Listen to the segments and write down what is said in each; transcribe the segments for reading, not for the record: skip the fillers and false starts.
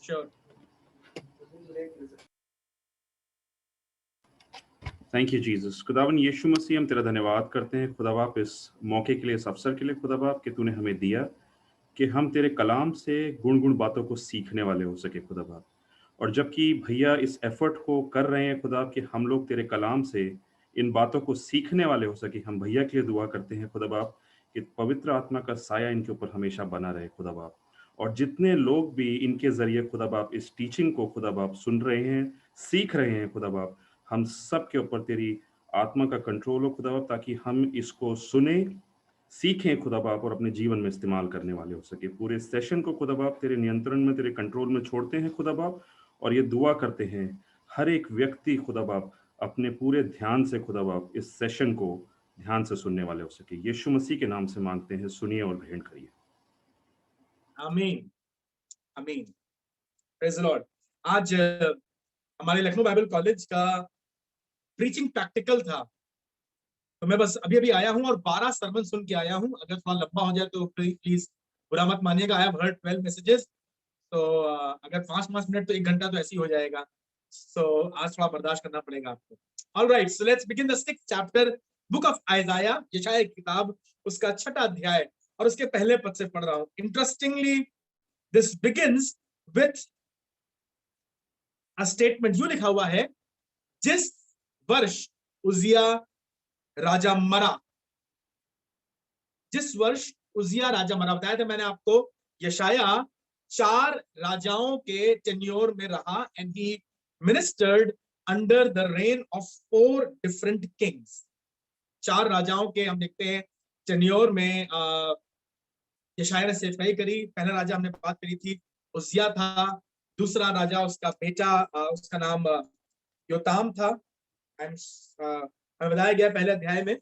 Sure. Thank you Jesus. खुदावन यीशु मसीह, हम तेरा धन्यवाद करते हैं खुदा बाप इस मौके के लिए, इस अवसर के लिए खुदा बाप कि तूने हमें दिया कि हम तेरे कलाम से गुण गुण बातों को सीखने वाले हो सके खुदा बाप। और जबकि भैया इस एफर्ट को कर रहे हैं खुदा कि हम लोग तेरे कलाम से इन बातों को सीखने वाले हो सके, हम भैया के लिए दुआ करते हैं खुदा बाप कि पवित्र आत्मा का साया इनके ऊपर हमेशा बना रहे खुदा बाप। और जितने लोग भी इनके जरिए खुदा बाप इस टीचिंग को खुदा बाप सुन रहे हैं, सीख रहे हैं खुदा बाप, हम सब के ऊपर तेरी आत्मा का कंट्रोल हो खुदा बाप, ताकि हम इसको सुने, सीखें खुदा बाप और अपने जीवन में इस्तेमाल करने वाले हो सके। पूरे सेशन को खुदा बाप तेरे नियंत्रण में, तेरे कंट्रोल में छोड़ते हैं खुदा बाप, और ये दुआ करते हैं हर एक व्यक्ति खुदा बाप अपने पूरे ध्यान से खुदा बाप इस सेशन को ध्यान से सुनने वाले हो सके। यीशु मसीह के नाम से मांगते हैं, सुनिए और ग्रहण करिए। आमीन आमीन। Praise the Lord. आज हमारे लखनऊ बाइबल कॉलेज का प्रीचिंग प्रैक्टिकल था, तो मैं बस अभी अभी आया हूं और 12 सर्मन सुन के आया हूं। अगर थोड़ा लंबा हो जाए तो प्लीज बुरा मत मानिएगा। आई हैव हर्ड 12 मैसेजेस, तो अगर 5-5 मिनट तो 1 घंटा तो ऐसे ही हो जाएगा। सो आज थोड़ा बर्दाश्त करना पड़ेगा आपको। Alright, so let's begin the 6th chapter, book of आइजाया, यशायाह की किताब, उसका 6ठा अध्याय और उसके पहले पद से पढ़ रहा हूं। Interestingly this begins with a statement. यूं लिखा हुआ है, जिस वर्ष उजिया राजा मरा, जिस वर्ष उजिया राजा मरा। बताया था मैंने आपको, यशायाह 4 राजाओं के टेन्योर में रहा, and he ministered under the rain of 4 different Kings. 4 राजाओं के हम देखते हैं टेन्योर में यशायाह ने सेवकाई करी। पहला राजा हमने बात करी थी, उजिया था। दूसरा राजा उसका बेटा, उसका नाम योताम था। हमें बताया गया पहले अध्याय में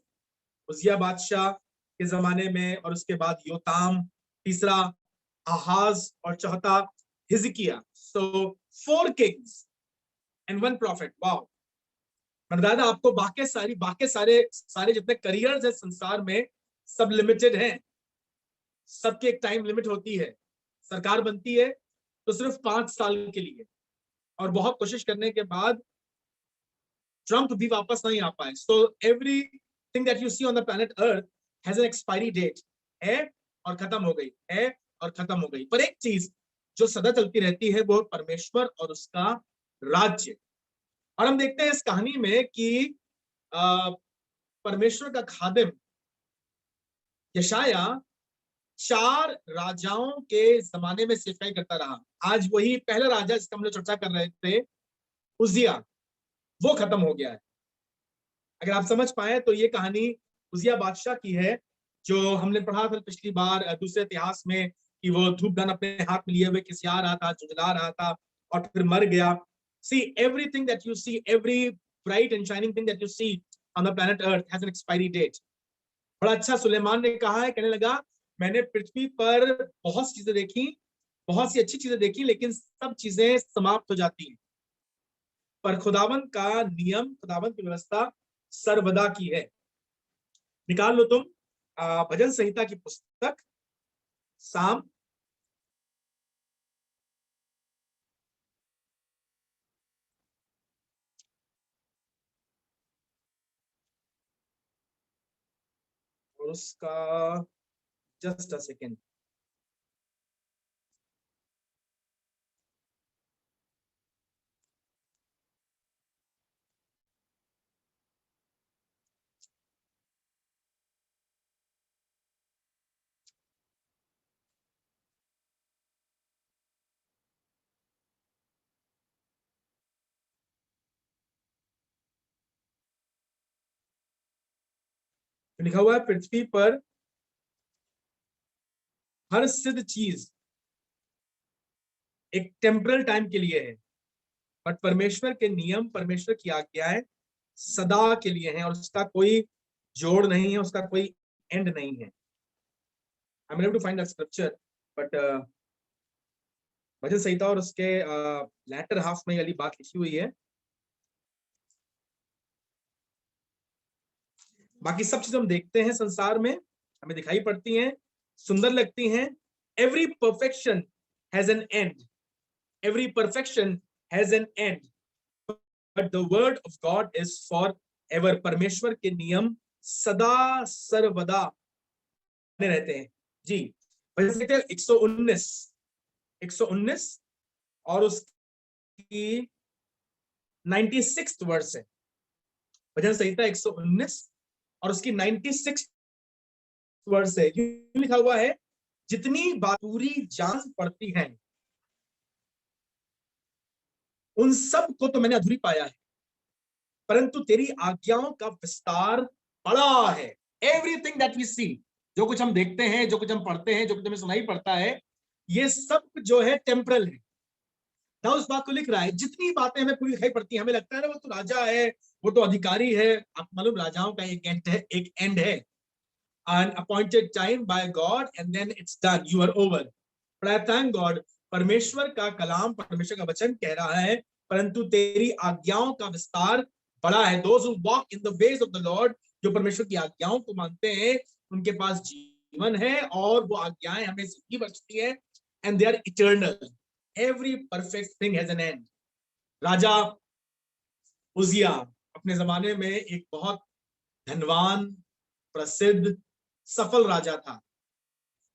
उजिया बादशाह के जमाने में, और उसके बाद योताम, तीसरा आहाज और चौथा हिजकिया। सो 4 किंग्स एंड 1 प्रॉफिट। वाओ। मैंने बताया था आपको, बाकी सारे जितने करियर्स है संसार में सब लिमिटेड हैं। सबकी एक टाइम लिमिट होती है। सरकार बनती है तो सिर्फ 5 साल के लिए, और बहुत कोशिश करने के बाद ट्रंप भी वापस नहीं आ पाए। So everything that you see on the planet earth has an expiry date. है और खत्म हो गई, है और खत्म हो गई। पर एक चीज जो सदा चलती रहती है वो परमेश्वर और उसका राज्य। और हम देखते हैं इस कहानी में कि परमेश्वर का खादिम यशायाह 4 राजाओं के जमाने में सेवकाई करता रहा। आज वही पहला राजा जिसका हम लोग चर्चा कर रहे थे, उजिया, वो खत्म हो गया है। अगर आप समझ पाए तो ये कहानी उजिया बादशाह की है, जो हमने पढ़ा था पिछली बार दूसरे इतिहास में, कि वो धूपदान अपने हाथ में लिए हुए खिसिया रहा था, झुंझला रहा था और फिर मर गया। See everything that you see, every bright and shining thing that you see on the planet earth has an expiry date. बड़ा अच्छा सुलेमान ने कहा है, कहने लगा, मैंने पृथ्वी पर बहुत सी चीजें देखी, बहुत सी अच्छी चीजें देखी, लेकिन सब चीजें समाप्त हो जाती हैं। पर खुदावन का नियम, खुदावन की व्यवस्था सर्वदा की है। निकाल लो तुम भजन संहिता की पुस्तक, साम, और उसका जस्ट अ सेकेंड, लिखा हुआ है, पृथ्वी पर हर सिद्ध चीज एक टेम्परल टाइम के लिए है, बट परमेश्वर के नियम, परमेश्वर की आज्ञाएं सदा के लिए हैं, और उसका कोई जोड़ नहीं है, उसका कोई एंड नहीं है। I am able to find that scripture, but भजन संहिता और उसके लैटर हाफ में ये वाली बात लिखी हुई है। बाकी सब चीज हम देखते हैं संसार में, हमें दिखाई पड़ती हैं, सुंदर लगती हैं। Every perfection has an and, Every perfection has an end, but the word of God is forever. परमेश्वर के नियम सदा सर्वदा बने रहते हैं। जी, भजन 119 और उसकी 96 वर्स है। भजन संहिता 119 और उसकी 96 वर्स है। लिखा हुआ है, जितनी बात पूरी जान पड़ती है उन सब को तो मैंने अधूरी पाया है, परंतु तेरी आज्ञाओं का विस्तार बड़ा है। एवरीथिंग दैट वी सी, जो कुछ हम देखते हैं, जो कुछ हम पढ़ते हैं, जो कुछ हमें सुनाई पड़ता है, ये सब जो है टेम्परल है। ना उस बात को लिख रहा है, जितनी बातें हमें पूरी दिखाई पड़ती है, हमें लगता है ना वो तो राजा है, वो तो अधिकारी है। आप मालूम, राजाओं का एक एंड है, an appointed time by God and then it's done, you are over. But I thank God, परमेश्वर का कलाम, परमेश्वर का वचन कह रहा है, परंतु तेरी आज्ञाओं का विस्तार बड़ा है। Those who walk in the ways of the Lord, जो परमेश्वर की आज्ञाओं को मानते हैं, उनके पास जीवन है और वो आज्ञाएं हमें जिंदगी बख्शती है, and they are eternal. Every perfect thing has an end. राजा उजिया अपने जमाने में एक बहुत धनवान, प्रसिद्ध, सफल राजा था।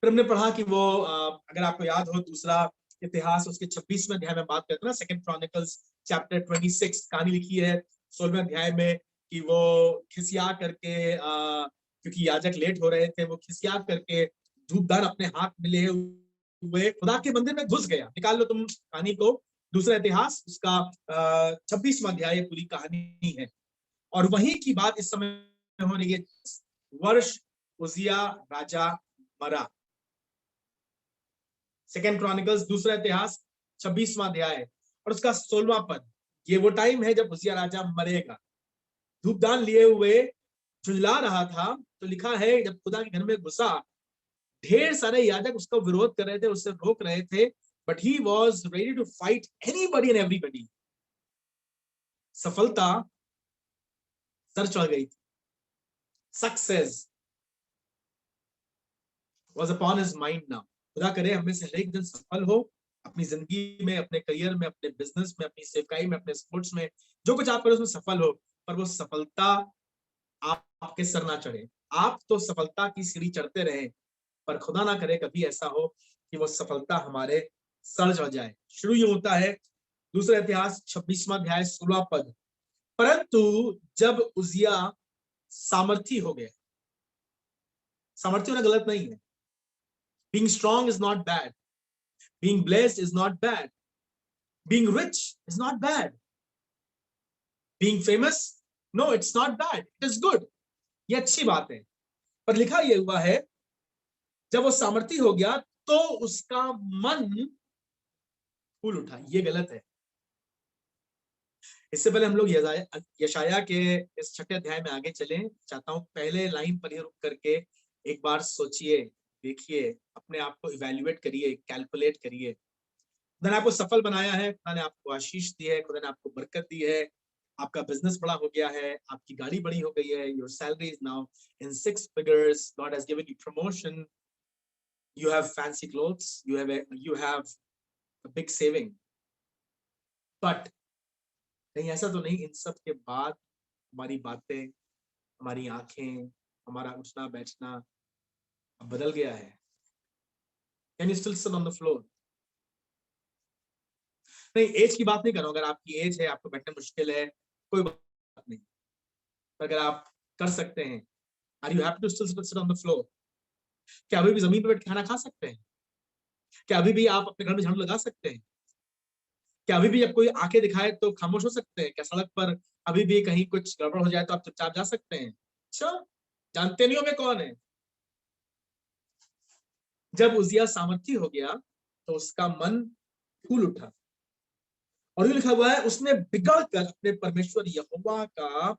फिर हमने पढ़ा कि वो, अगर आपको याद हो, दूसरा इतिहास उसके 26वें अध्याय में बात करते हैं ना, सेकंड क्रॉनिकल्स चैप्टर 26, कहानी लिखी है 16वें अध्याय में, कि वो खिसिया करके, क्योंकि याजक लेट हो रहे थे, वो खिसिया करके धूपदान अपने हाथ में लिए हुए खुदा के मंदिर में घुस गया। निकाल लो तुम कहानी को, दूसरा इतिहास उसका 26वां अध्याय पूरी कहानी है। और वही की बात इस समय हो रही है। वर्ष उजिया राजा मरा। सेकेंड क्रॉनिकल्स दूसरा इतिहास 26वां अध्याय और उसका 16वां पद, ये वो टाइम है जब उजिया राजा मरेगा। धूपदान लिए हुए झुंझला रहा था, तो लिखा है जब खुदा के घर में घुसा, ढेर सारे याजक उसका विरोध कर रहे थे, उससे रोक रहे थे, but he was ready to fight anybody and everybody. सफलता सर चढ़ गई थी। Success was upon his mind now. खुदा करे हमें से हर एक दिन सफल हो अपनी जिंदगी में, अपने करियर में, अपने बिजनेस में, अपनी सेवकाई में, अपने स्पोर्ट्स में, जो कुछ आप करें उसमें सफल हो, पर वो सफलता आपके सर ना चढ़े। आप तो सफलता की सीढ़ी चढ़ते रहे, पर खुदा ना करे कभी ऐसा हो कि वो सफलता हमारे सर चढ़ जाए। शुरू ये होता है, दूसरा इतिहास 26वां अध्याय 16वां पद, परंतु जब उजिया सामर्थी हो गया। सामर्थी होना गलत नहीं है। Being strong is not bad. Being blessed is not bad. Being rich is not bad. Being famous, no, it's not bad. It is good. ये अच्छी बात है। पर लिखा ये हुआ है, जब वो सामर्थी हो गया तो उसका मन फूल उठा। ये गलत है। इससे पहले हम लोग यशाया के इस 6ठे अध्याय में आगे चलें, चाहता हूं पहले लाइन पर ही रुक करके एक बार सोचिए, देखिए, अपने आप को इवैल्यूएट करिए, कैलकुलेट करिए। खुदा ने आपको सफल बनाया है, खुदा ने आपको आशीष दी है, खुदा ने आपको बरकत दी है, आपका बिजनेस बड़ा हो गया है, आपकी गाड़ी बड़ी हो गई है, your salary is now in 6 figures, God has given you promotion, you have fancy clothes, you have a big saving. But कहीं ऐसा तो नहीं इन सब के बाद हमारी बातें, हमारी आंखें, हमारा उठना बैठना अब बदल गया है? Can you still sit on the floor? नहीं, एज की बात नहीं कर रहा हूं। अगर आपकी एज है, आपको बैठना मुश्किल है, कोई बात नहीं, अगर आप कर सकते हैं, are you happy to still sit on the floor? क्या अभी भी जमीन पर बैठ के खाना खा सकते हैं? क्या अभी भी आप अपने घर में झाड़ू लगा सकते हैं? क्या अभी भी जब कोई आंखें दिखाए तो खामोश हो सकते हैं? क्या सड़क पर अभी भी कहीं कुछ गड़बड़ हो जाए तो आप चुपचाप जा सकते हैं? अच्छा, जानते नहीं हो मैं कौन है? जब उजिया सामर्थी हो गया तो उसका मन फूल उठा, और ये लिखा हुआ है, उसने बिगड़ कर अपने परमेश्वर यहोवा का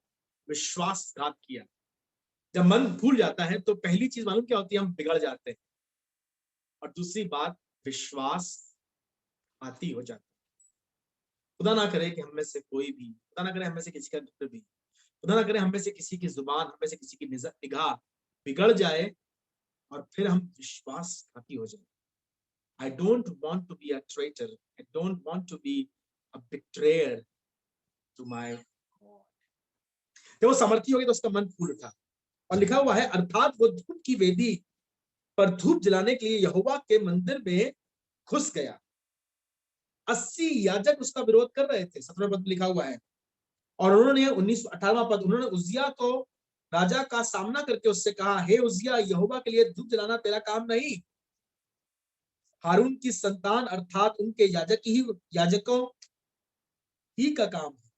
विश्वासघात किया। जब मन भूल जाता है तो पहली चीज मालूम क्या होती है? हम बिगड़ जाते हैं, और दूसरी बात विश्वास आती हो जाती है। खुदा ना करे कि हम में से कोई भी, खुदा ना करे हम में से किसी का मित्र भी, खुदा ना करे हम में से किसी की जुबान, हम में से किसी की निगाह बिगड़ जाए और फिर हम विश्वासघाती हो जाए। I don't want to be a traitor. I don't want to be a betrayer to my God. जब वो समर्थी हो गई तो उसका मन फूल उठा, और लिखा हुआ है अर्थात वो धूप की वेदी पर धूप जलाने के लिए यहोवा के मंदिर में घुस गया। 80 याजक उसका विरोध कर रहे थे, 17 पद लिखा हुआ है। और उन्होंने 18वां पद, उन्होंने उज्जिया को राजा का सामना करके उससे कहा, हे उज्जिया, यहोवा के लिए धूप जलाना तेरा काम नहीं, हारून की संतान अर्थात उनके याजकों ही का काम है।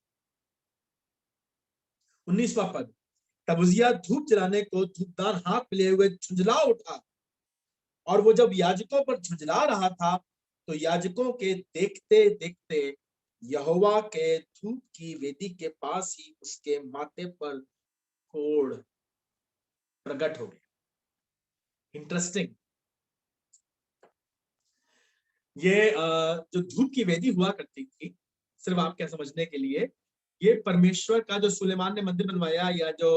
19वां पद, तब उज्जिया धूप जलाने को धूपदान हाथ में लिए हुए झुंझला उठा, और वो जब याजकों पर झुंझला रहा था तो याजकों के देखते देखते यहोवा के धूप की वेदी के पास ही उसके माथे पर कोढ़ प्रकट हो गया। इंटरेस्टिंग। ये जो धूप की वेदी हुआ करती थी, सिर्फ आपके समझने के लिए, ये परमेश्वर का जो सुलेमान ने मंदिर बनवाया या जो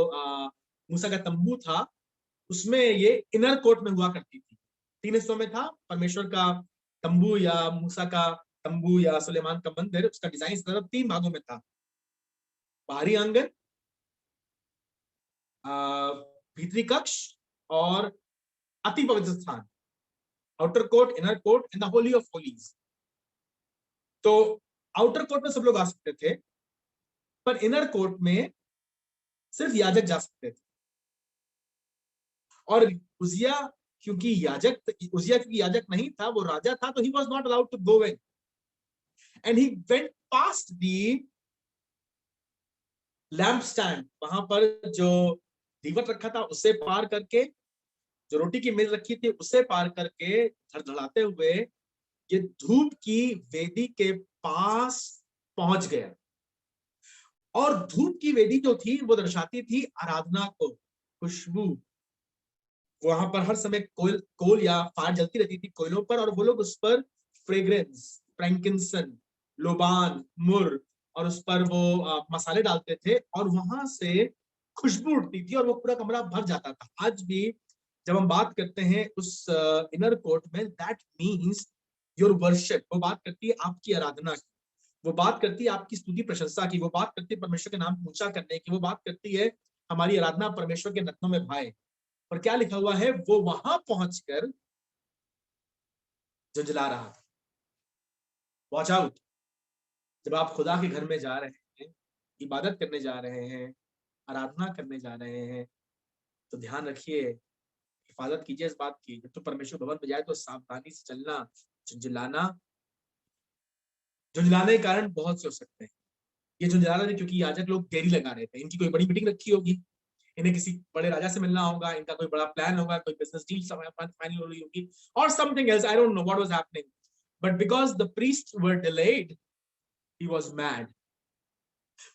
मूसा का तंबू था, उसमें ये इनर कोर्ट में हुआ करती थी। 3 हिस्सों में था परमेश्वर का तंबू या मूसा का तंबू या सुलेमान का मंदिर, उसका डिजाइन सिर्फ 3 भागों में था। बाहरी आंगन, भीतरी कक्ष और अति पवित्र स्थान, outer court, inner court and the Holi of Holis. तो आउटर कोर्ट में सब लोग आ सकते थे, पर इनर कोर्ट में सिर्फ याजक जा सकते थे। और उजिया क्योंकि याजक नहीं था, वो राजा था, तो he was not allowed to go in, and he went past the lamp stand, वहां पर जो दीवट रखा था उसे पार करके, जो रोटी की मेज रखी थी उसे पार करके, धड़धड़ाते हुए ये धूप की वेदी के पास पहुंच गया। और धूप की वेदी जो थी वो दर्शाती थी आराधना को, खुशबू। वहां पर हर समय कोल या फायर जलती रहती थी कोयलों पर, और वो लोग उस पर फ्रेग्रेंस, फ्रैंकिंसन, लोबान, मुर, और उस पर वो मसाले डालते थे, और वहां से खुशबू उठती थी और वो पूरा कमरा भर जाता था। आज भी जब हम बात करते हैं उस इनर कोर्ट में, दैट मीन्स योर वर्शिप, वो बात करती है आपकी आराधना की, वो बात करती है आपकी स्तुति प्रशंसा की, वो बात करती है परमेश्वर के नाम ऊंचा करने की, वो बात करती है हमारी आराधना परमेश्वर के नथनों में भाए। और क्या लिखा हुआ है, वो वहां पहुंचकर झुंझला रहा था। वॉच आउट, जब आप खुदा के घर में जा रहे हैं, इबादत करने जा रहे हैं, आराधना करने जा रहे हैं, तो ध्यान रखिए, हिफाजत कीजिए इस बात की, जब तो परमेश्वर भवन में जाए तो सावधानी से चलना। झुंझलाने के कारण बहुत से हो सकते हैं। ये झुंझला रहे थे क्योंकि याजक लोग देरी लगा रहे थे, इनकी कोई बड़ी मीटिंग रखी होगी, इन्हें किसी बड़े राजा से मिलना होगा, इनका कोई बड़ा प्लान होगा, कोई बिजनेस डील फाइनल हो रही होगी, और something else, I don't know what was happening, but because the priests were delayed, he was mad.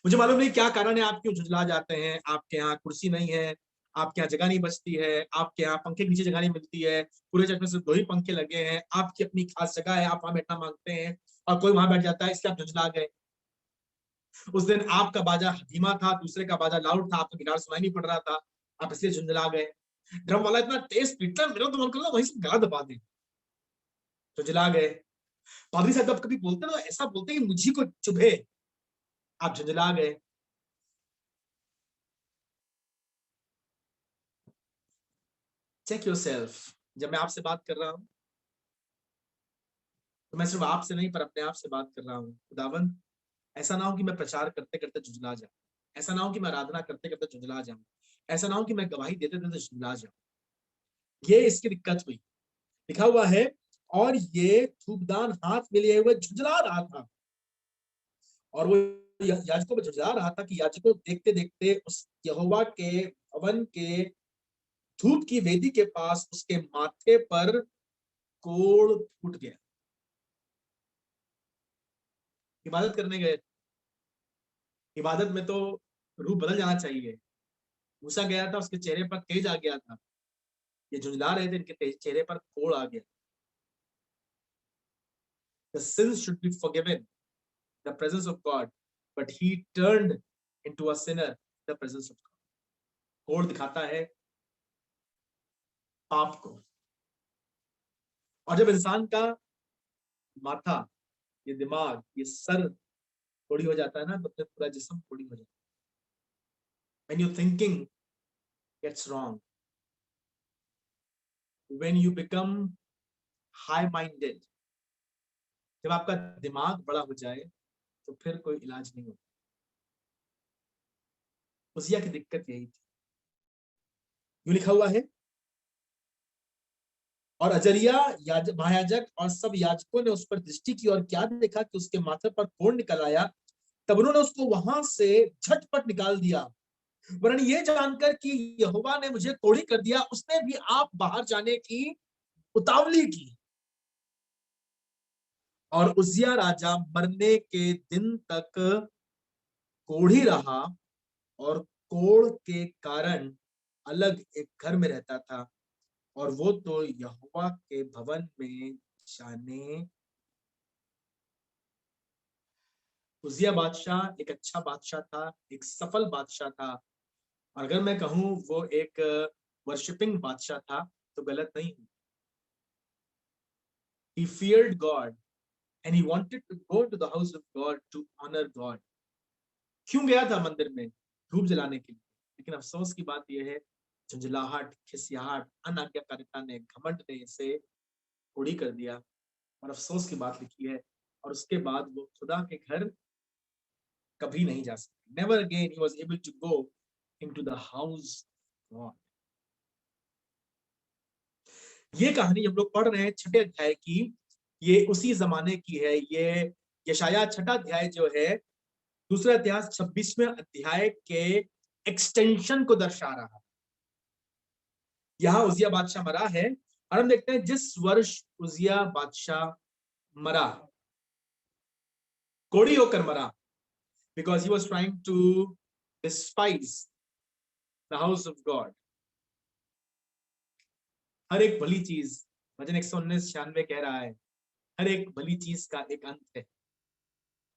मुझे मालूम नहीं क्या कारण है, आप क्यों झुंझला जाते हैं। आपके यहाँ कुर्सी नहीं है, आपके यहाँ जगह नहीं बचती है, आपके यहाँ पंखे के नीचे जगह नहीं मिलती है, पूरे चर्च में सिर्फ 2 ही पंखे लगे हैं, आपकी अपनी खास जगह है, आप वहां बैठना मांगते हैं और कोई वहां बैठ जाता है, इसलिए आप झुंझला गए। उस दिन आपका बाजा धीमा था, दूसरे का बाजा लाउड था, आपको गिटार सुनाई नहीं पड़ रहा था, आप इसलिए झुंझला गए। ड्रम वाला इतना तेज पीटता, मेरा तो मन कर रहा वहीं से गला दबा दे, झुंझला गए। पादरी साहब जब कभी बोलते ना, ऐसा बोलते कि मुझी को चुभे, आप झुंझला गए। Check yourself. जब मैं आपसे बात कर रहा हूं तो मैं सिर्फ आपसे नहीं पर अपने आप से बात कर रहा हूं। खुदावन, ऐसा ना हो कि मैं प्रचार करते करते झुंझला जाऊं, ऐसा ना हो कि मैं आराधना करते करते झुंझला जाऊं, ऐसा ना हो कि मैं गवाही देते देते झुंझला जाऊं। ये इसकी दिक्कत हुई। लिखा हुआ है, और ये धूपदान हाथ में लिए हुए झुंझला रहा था, और वो याजकों में झुंझला रहा था कि याजकों देखते देखते उस यहोवा के भवन के धूप की वेदी के पास उसके माथे पर कोढ़ फूट गया। इबादत करने गए, इबादत में तो रूह बदल जाना चाहिए। मूसा गया था, उसके चेहरे पर तेज आ गया था, ये झुंझला रहे थे, इनके चेहरे पर कोढ़ आ गया। The sins should be forgiven in the presence of God, but he turned into a sinner in the presence of God. कोढ़ दिखाता है पाप को, और जब इंसान का माथा, ये दिमाग, ये सर थोड़ी हो जाता है ना, तो फिर पूरा जिस्म थोड़ी हो जाता है। When your thinking gets wrong, when you become high minded, जब आपका दिमाग बड़ा हो जाए तो फिर कोई इलाज नहीं होता। उजिया की दिक्कत यही थी। यूं लिखा हुआ है, और अजरिया महायाजक और सब याजकों ने उस पर दृष्टि की और क्या देखा कि उसके माथे पर कोढ़ निकल आया। तब उन्होंने उसको वहां से झटपट निकाल दिया, वरन ये जानकर कि यहोवा ने मुझे कोढ़ी कर दिया, उसने भी आप बाहर जाने की उतावली की। और उजिया राजा मरने के दिन तक कोढ़ी रहा और कोढ़ के कारण अलग एक घर में रहता था, और वो तो यहोवा के भवन में जाने। उजिया बादशाह एक अच्छा बादशाह था, एक सफल बादशाह था, और अगर मैं कहूं वो एक वर्शिपिंग बादशाह था तो गलत नहीं हूं। He feared God and he wanted to go to the house of God to honor God. क्यों गया था मंदिर में? धूप जलाने के लिए। लेकिन अफसोस की बात यह है, झुंझलाहट, खिसियाहट, अनाज्ञाकारिता ने, घमंड ने इसे कोढ़ी कर दिया, और अफसोस की बात लिखी है, और उसके बाद वो खुदा के घर कभी नहीं जा सके। Never again he was able to go into the house of God. ये कहानी हम लोग पढ़ रहे हैं 6 अध्याय की, ये उसी जमाने की है। ये यशाया 6 अध्याय जो है दूसरा इतिहास 26वें अध्याय के एक्सटेंशन को दर्शा रहा है। यहां उजिया बादशाह मरा है, और हम देखते हैं जिस वर्ष उजिया बादशाह मरा, कोढ़ी होकर मरा, because he was trying to despise the house of God. हर एक भली चीज, भजन 119:96 कह रहा है, हर एक भली चीज का एक अंत है।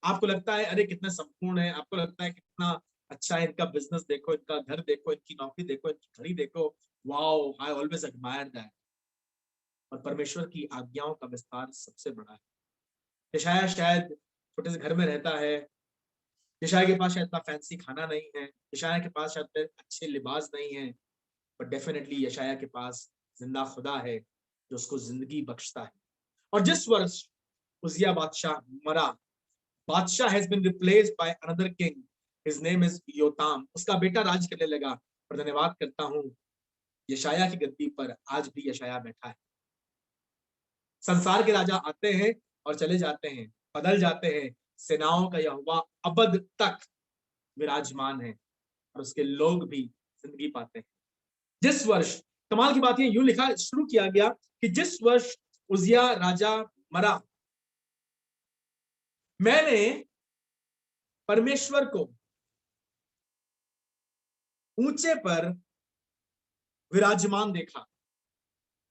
आपको लगता है अरे कितना संपूर्ण है, आपको लगता है कितना अच्छा है, इनका बिजनेस देखो, इनका घर देखो, इनकी नौकरी देखो, इनकी घड़ी देखो, wow, I always admire that. और परमेश्वर की आज्ञाओं का विस्तार सबसे बड़ा है। यशाया शायद छोटे से घर में रहता है, यशाया के पास शायद इतना फैंसी खाना नहीं है, यशाया के पास शायद अच्छे लिबास नहीं है, पर डेफिनेटली यशाया के पास जिंदा खुदा है जो उसको जिंदगी बख्शता है। और जिस वर्ष उजिया बादशाह मरा, बादशाह has been replaced by another king, his name is योताम। उसका बेटा राज करने लगा। और धन्यवाद करता हूं, यशाया की गद्दी पर आज भी यशाया बैठा है। संसार के राजा आते हैं और चले जाते हैं, बदल जाते हैं, सेनाओं का यहोवा अबद तक विराजमान है, और उसके लोग भी जिंदगी पाते हैं। जिस वर्ष, कमाल की बात है, यूं लिखा शुरू किया गया कि जिस वर्ष उजिया राजा मरा, मैंने परमेश्वर को ऊंचे पर विराजमान देखा।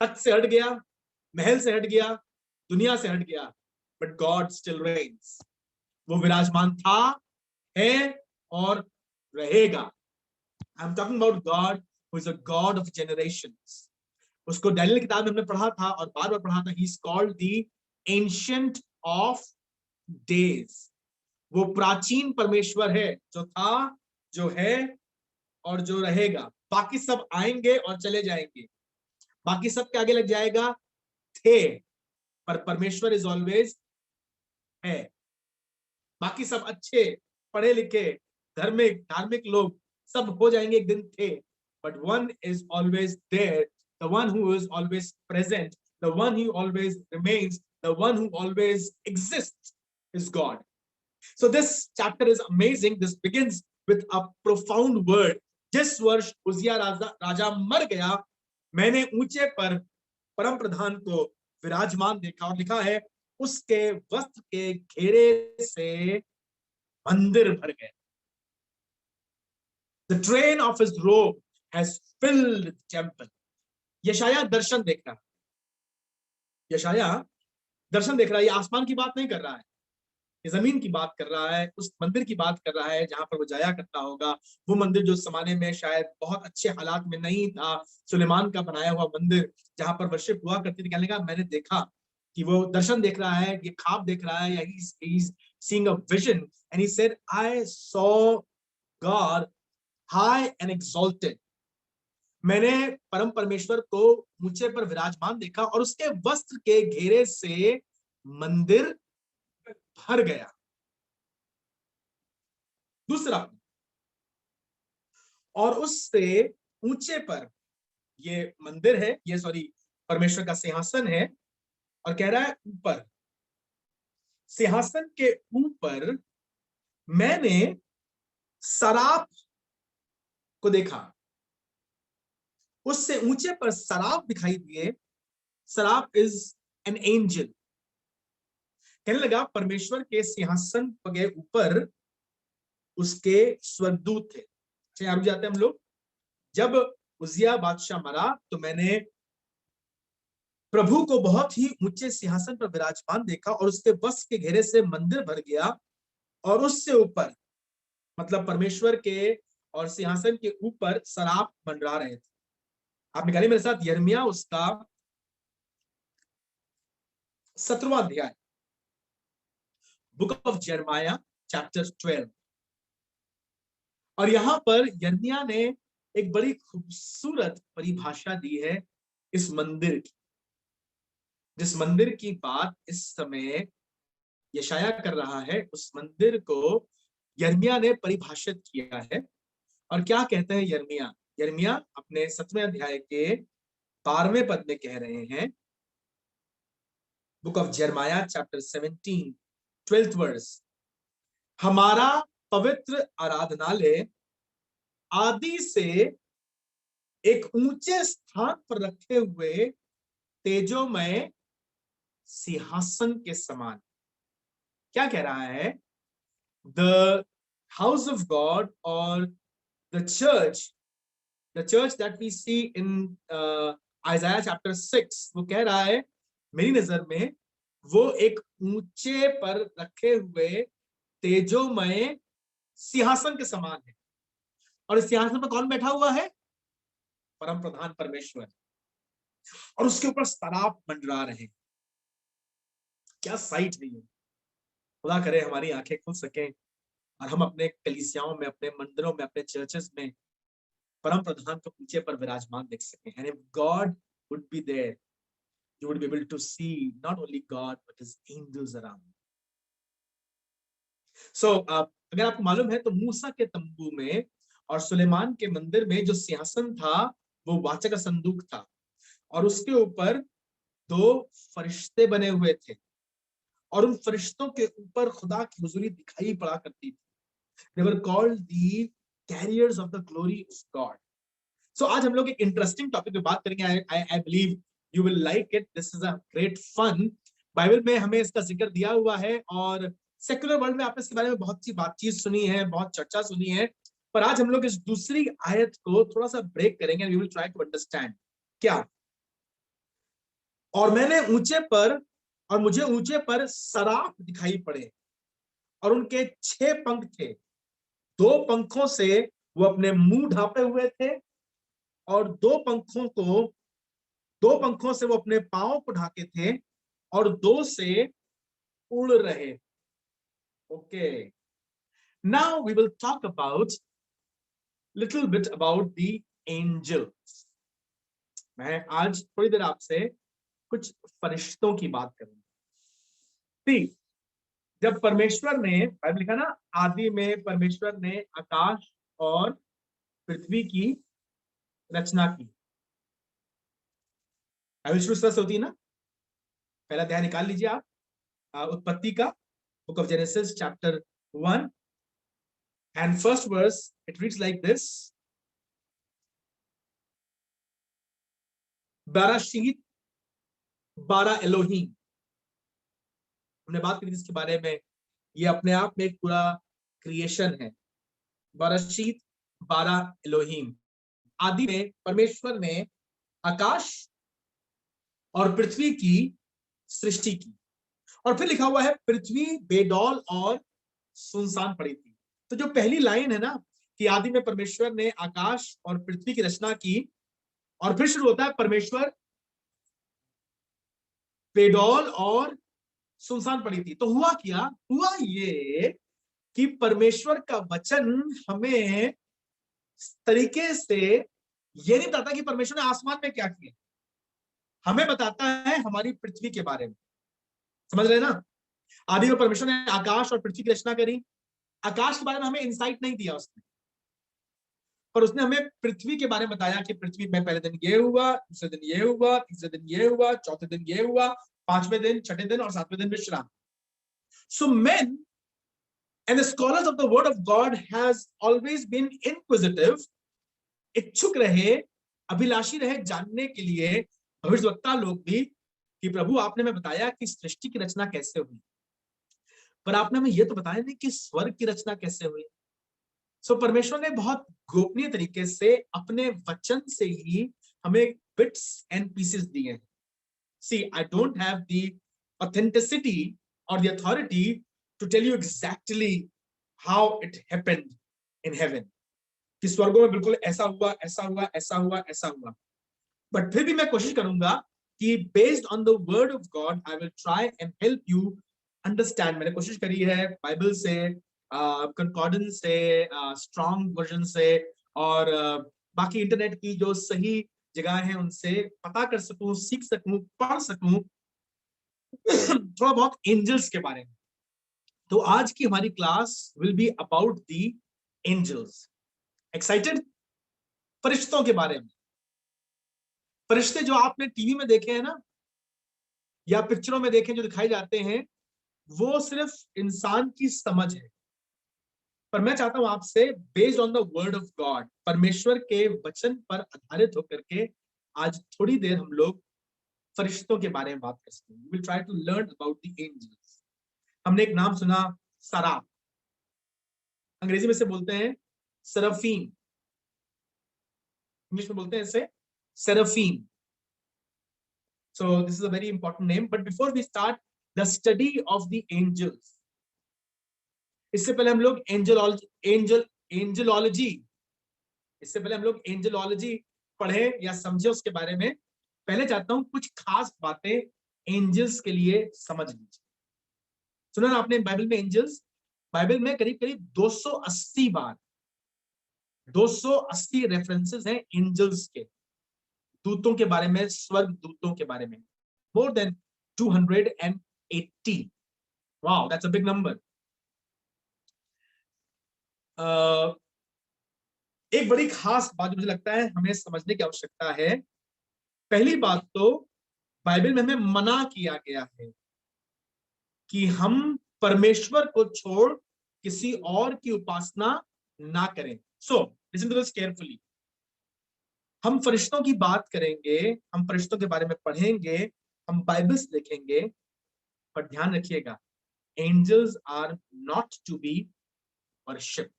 तख्त से हट गया, महल से हट गया, दुनिया से हट गया, बट गॉड स्टिल रेन्स। वो विराजमान था, है और रहेगा। I am talking about God who is a God of generations. उसको डैनियल किताब में हमने पढ़ा था और बार बार पढ़ा था, he is called the ancient of days. वो प्राचीन परमेश्वर है, जो था, जो है और जो रहेगा। बाकी सब आएंगे और चले जाएंगे, बाकी सब के आगे लग जाएगा थे, पर परमेश्वर इज ऑलवेज है। बाकी सब अच्छे, पढ़े लिखे, धार्मिक लोग सब हो जाएंगे एक दिन थे, but one is always there, the one who is always present, the one who always remains, the one who always exists is God. So this chapter is amazing. This begins with a profound word. जिस वर्ष उजिया राजा मर गया, मैंने ऊंचे पर परम प्रधान को विराजमान देखा, और लिखा है उसके वस्त्र के घेरे से मंदिर भर गए। The train of his robe has filled the temple. यशाया दर्शन देख रहा है, यशाया दर्शन देख रहा है, ये आसमान की बात नहीं कर रहा है, ये जमीन की बात कर रहा है, उस मंदिर की बात कर रहा है जहां पर वो जाया करता होगा। वो मंदिर जो उस जमाने में शायद बहुत अच्छे हालात में नहीं था, सुलेमान का बनाया हुआ मंदिर जहां पर वर्शिप हुआ करती थी। कहने लगा मैंने देखा कि वो दर्शन देख रहा है, ये ख्वाब देख रहा है, या he's seeing a vision and he said I saw God high and exalted। मैंने परम परमेश्वर को ऊंचे पर विराजमान देखा और उसके वस्त्र के घेरे से मंदिर भर गया। दूसरा, और उससे ऊंचे पर, ये मंदिर है, ये सॉरी परमेश्वर का सिंहासन है, और कह रहा है ऊपर, सिंहासन के ऊपर मैंने सराफ को देखा। उससे ऊंचे पर सराफ दिखाई दिए। Saraf is an angel. कहने लगा परमेश्वर के सिंहासन के ऊपर उसके स्वर्गदूत थे। अच्छा, यहां रुक जाते हैं हम लोग। जब उजिया बादशाह मरा तो मैंने प्रभु को बहुत ही ऊंचे सिंहासन पर विराजमान देखा और उसके वस्त्र के घेरे से मंदिर भर गया, और उससे ऊपर मतलब परमेश्वर के और सिंहासन के ऊपर सराफ मंडरा रहे थे। आप निकालिए मेरे साथ यिर्मयाह उसका 17वां अध्याय, बुक ऑफ यिर्मयाह चैप्टर 12। और यहां पर यिर्मयाह ने एक बड़ी खूबसूरत परिभाषा दी है इस मंदिर की, जिस मंदिर की बात इस समय यशायाह कर रहा है। उस मंदिर को यिर्मयाह ने परिभाषित किया है। और क्या कहते हैं यिर्मयाह? यिर्मयाह अपने 7वें अध्याय के 12वें पद में कह रहे हैं, बुक ऑफ यिर्मयाह चैप्टर 17 12th वर्स, हमारा पवित्र आराधनालय आदि से एक ऊंचे स्थान पर रखे हुए तेजोमय सिंहासन के समान। क्या कह रहा है? द हाउस ऑफ गॉड और the church that we see in Isaiah chapter 6, वो कह रहा है मेरी नजर में वो एक ऊंचे पर रखे हुए तेजोमय सिंहासन के समान है। और इस सिंहासन पर कौन बैठा हुआ है? परम प्रधान परमेश्वर। और उसके ऊपर सराफ मंडरा रहे। क्या साइट है ये! खुदा करे हमारी आंखें खुल सकें और हम अपने कलीसियाओं में, अपने मंदिरों में, अपने चर्चेस में परम प्रधान को ऊंचे पर विराजमान देख सकें। And if God would be there, you would be able to see not only God but his angels around. So अगर आपको मालूम है तो मूसा के तंबू में और सुलेमान के मंदिर में जो सिंहासन था वो वाचा का संदूक था, और उसके ऊपर 2 फरिश्ते बने हुए थे, और उन फरिश्तों के ऊपर खुदा की हुजूरी दिखाई पड़ा करती थी। They were called the carriers of the glory of God. So आज हम लोग एक इंटरेस्टिंग टॉपिक पे बात करेंगे। I believe you will like it. This is a great fun. Bible में हमें इसका जिक्र दिया हुआ है, और सेक्युलर वर्ल्ड में आपने इसके बारे में बहुत सी बातचीत सुनी है, बहुत चर्चा सुनी है। पर आज हम लोग इस दूसरी आयत को थोड़ा सा ब्रेक करेंगे। We will try to understand क्या। और मैंने मुझे ऊंचे पर सराफ दिखाई पड़े, और उनके 6 पंख थे। 2 पंखों से वो अपने मुंह ढांपे हुए थे, और 2 पंखों से वो अपने पांव को ढाके थे, और 2 से उड़ रहे। Okay, now we will talk about little bit about the angels. मैं आज थोड़ी देर आपसे कुछ फरिश्तों की बात करूंगा। जब परमेश्वर ने, बाइबल लिखा ना, आदि में परमेश्वर ने आकाश और पृथ्वी की रचना की। बाइबल शुरू से होती है ना। पहला अध्याय निकाल लीजिए आप, उत्पत्ति का, book of Genesis chapter 1 and first verse, it reads like this, बराशीत बारा एलोहीम। हमने बात करी इसके बारे में, ये अपने आप में एक पूरा क्रिएशन है। बराशीत बारा एलोहीम, आदि में परमेश्वर ने आकाश और पृथ्वी की सृष्टि की। और फिर लिखा हुआ है पृथ्वी बेडौल और सुनसान पड़ी थी। तो जो पहली लाइन है ना कि आदि में परमेश्वर ने आकाश और पृथ्वी की रचना की, और फिर शुरू होता है परमेश्वर बेडौल और सुनसान पड़ी थी। तो हुआ क्या, हुआ ये कि परमेश्वर का वचन हमें इस तरीके से ये नहीं बताता कि परमेश्वर ने आसमान में क्या किया, हमें बताता है हमारी पृथ्वी के बारे में। समझ रहे हैं ना? आदि में परमेश्वर ने आकाश और पृथ्वी की रचना करी। आकाश के बारे में हमें इंसाइट नहीं दिया उसने, पर उसने हमें पृथ्वी के बारे में बताया कि पृथ्वी में पहले दिन ये हुआ, दूसरे दिन ये हुआ, तीसरे दिन ये हुआ, चौथे दिन ये हुआ, पांचवें दिन, छठे दिन और सातवें दिन विश्राम। सो men and the scholars of the word of God has always been inquisitive, इच्छुक रहे, अभिलाषी रहे जानने के लिए, भविष्यवक्ता लोग भी, कि प्रभु आपने हमें बताया कि सृष्टि की रचना कैसे हुई, पर आपने हमें यह तो बताया नहीं कि स्वर्ग की रचना कैसे हुई। सो परमेश्वर ने बहुत गोपनीय तरीके से अपने वचन से ही हमें बिट्स एंड पीसेस दिए हैं। See, I don't have the authenticity और the authority to tell you exactly how it happened in heaven, कि स्वर्गों में बिल्कुल ऐसा हुआ, ऐसा हुआ, ऐसा हुआ, ऐसा हुआ। बट फिर भी मैं कोशिश करूंगा कि based on the word of God I will try and help you understand. मैंने कोशिश करी है बाइबल से, कंकॉर्डेंस से, स्ट्रॉन्ग वर्जन से, और बाकी इंटरनेट की जो सही जगह है उनसे पता कर सकूं, सीख सकूं, पढ़ सकूं थोड़ा बहुत एंजल्स के बारे में। तो आज की हमारी class will be about the angels. Excited? फरिश्तों के बारे में। फरिश्ते जो आपने टीवी में देखे हैं ना, या पिक्चरों में देखे जो दिखाई जाते हैं, वो सिर्फ इंसान की समझ है। पर मैं चाहता हूं आपसे based on the word of God, परमेश्वर के वचन पर आधारित होकर के आज थोड़ी देर हम लोग फरिश्तों के बारे में बात कर सकते हैं। We will try to learn about the angels. हमने एक नाम सुना, सराफ, अंग्रेजी में से बोलते हैं सेराफीम, इंग्लिश में बोलते हैं इसे सेराफीम। So this is a very important name. But before we start the study of the angels, इससे पहले हम लोग एंजेलॉलजी पढ़े या समझे उसके बारे में। पहले चाहता हूं कुछ खास बातें एंजल्स के लिए समझ लीजिए। सुना ना आपने बाइबल में एंजल्स, बाइबल में करीब करीब 280 बार, 280 रेफरेंसेस हैं एंजल्स के, दूतों के बारे में, स्वर्ग दूतों के बारे में। More than 280। Wow, that's a big number. एक बड़ी खास बात मुझे लगता है हमें समझने की आवश्यकता है। पहली बात तो बाइबल में हमें मना किया गया है कि हम परमेश्वर को छोड़ किसी और की उपासना ना करें। So listen to this carefully. हम फरिश्तों की बात करेंगे, हम फरिश्तों के बारे में पढ़ेंगे, हम बाइबल्स देखेंगे, पर ध्यान रखिएगा, angels are not to be worshipped.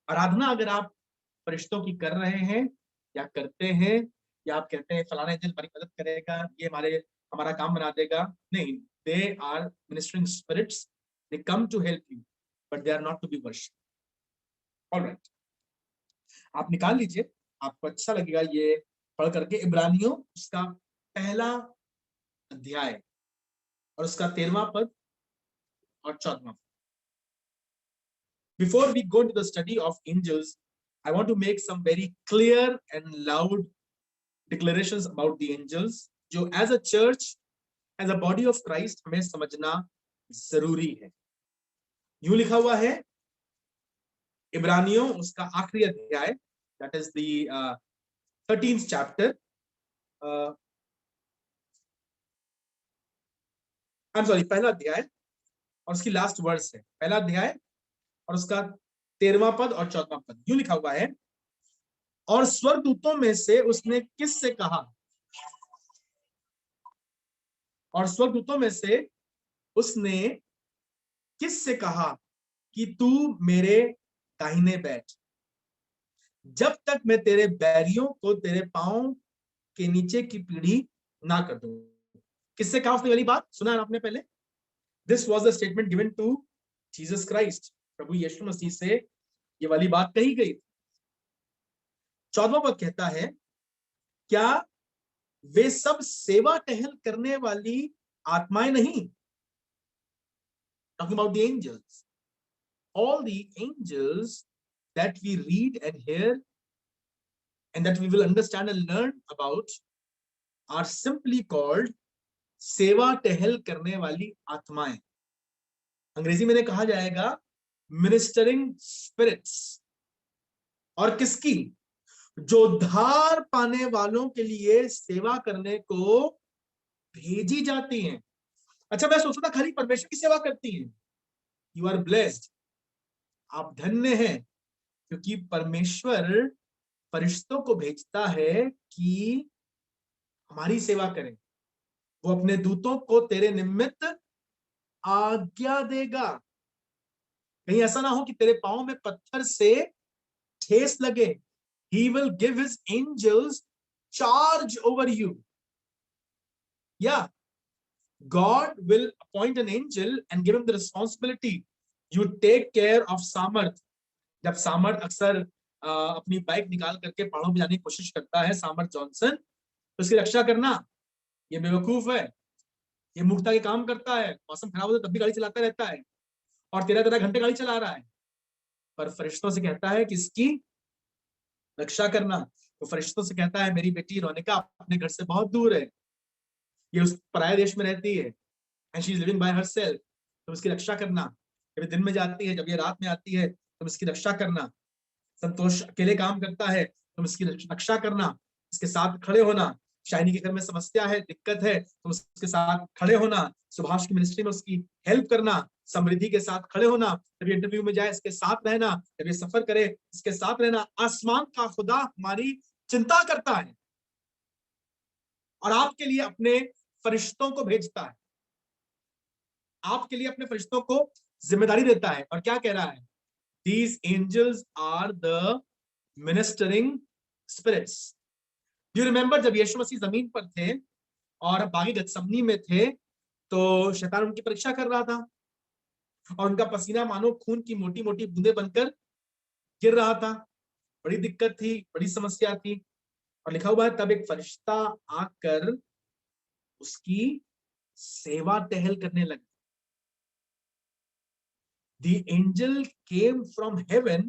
आराधना अगर आप फरिश्तों की कर रहे हैं या करते हैं, या आप कहते हैं फलाना एंजल हमारी मदद करेगा, ये हमारा काम बना देगा, नहीं, they are ministering spirits, they come to help you, but they are not to be worshipped. Alright, आप निकाल लीजिए, आपको अच्छा लगेगा ये पढ़ करके। इब्रानियों उसका पहला अध्याय और उसका 13वां पद और 14वां पद। Before we go into the study of angels, I want to make some very clear and loud declarations about the angels, जो as a church, as a body of Christ हमें समझना जरूरी है। यूं लिखा हुआ है इब्रानियों उसका आखिरी अध्याय, that is the 13th chapter, I'm sorry, पहला अध्याय और उसकी लास्ट वर्स है। पहला अध्याय और उसका 13वां पद और 14वां पद। यूं लिखा हुआ है, और स्वर्गदूतों में से उसने किससे कहा, और स्वर्गदूतों में से उसने किससे कहा कि तू मेरे दाहिने बैठ, जब तक मैं तेरे बैरियों को तेरे पांव के नीचे की पीढ़ी ना कर दूं। किससे कहा उसने वाली बात? सुना है आपने पहले? This was the statement given to Jesus Christ, प्रभु यीशु मसीह से ये वाली बात कही गई। 14वां पद कहता है, क्या वे सब सेवा टहल करने वाली आत्माएं नहीं? Talking about the angels. All the angels that we read and hear and that we will understand and learn about are simply called सेवा टहल करने वाली आत्माएं। अंग्रेजी में कहा जाएगा मिनिस्टरिंग स्पिरिट्स। और किसकी? जो धार पाने वालों के लिए सेवा करने को भेजी जाती हैं। अच्छा, मैं सोचता था खाली परमेश्वर की सेवा करती हैं। यू आर ब्लेस्ड, आप धन्य हैं, क्योंकि परमेश्वर फरिश्तों को भेजता है कि हमारी सेवा करें। वो अपने दूतों को तेरे निमित्त आज्ञा देगा। कहीं ऐसा ना हो कि तेरे पांव में पत्थर से ठेस लगे। He will give his angels charge over you. Yeah, God will appoint an angel and give him the responsibility. You take care of सामर्थ। जब सामर्थ अक्सर अपनी बाइक निकाल करके पहाड़ों पे जाने की कोशिश करता है, सामर्थ जॉनसन, तो उसकी रक्षा करना। ये बेवकूफ है, ये मूर्खता के काम करता है। मौसम खराब होता है तब भी गाड़ी चलाता रहता है और 13-13 घंटे गाड़ी चला रहा है, पर फरिश्तों से कहता है कि इसकी रक्षा करना। तो फरिश्तों से कहता है, मेरी बेटी रोनिका अपने घर से बहुत दूर है, ये उस पराये देश में रहती है, and she is living by herself, तुम इसकी रक्षा करना। जब ये दिन में जाती है, जब ये रात में आती है, तुम इसकी रक्षा करना। संतोष अकेले काम करता है, तुम इसकी रक्षा करना, इसके साथ खड़े होना। शाइनी के घर में समस्या है, दिक्कत है, तुम उसके साथ खड़े होना। सुभाष की मिनिस्ट्री में उसकी हेल्प करना। समृद्धि के साथ खड़े होना। जब ये इंटरव्यू में जाए इसके साथ रहना, जब ये सफर करे इसके साथ रहना। आसमान का खुदा हमारी चिंता करता है और आपके लिए अपने फरिश्तों को भेजता है, आपके लिए अपने फरिश्तों को जिम्मेदारी देता है। और क्या कह रहा है? These angels are the ministering spirits. Do you remember जब यीशु मसीह जमीन पर थे और बागी गतसमनी में थे, तो शैतान उनकी परीक्षा कर रहा था और उनका पसीना मानो खून की मोटी मोटी बूंदें बनकर गिर रहा था। बड़ी दिक्कत थी, बड़ी समस्या थी। और लिखा हुआ है, तब एक फरिश्ता आकर उसकी सेवा टहल करने लगा। The angel came from heaven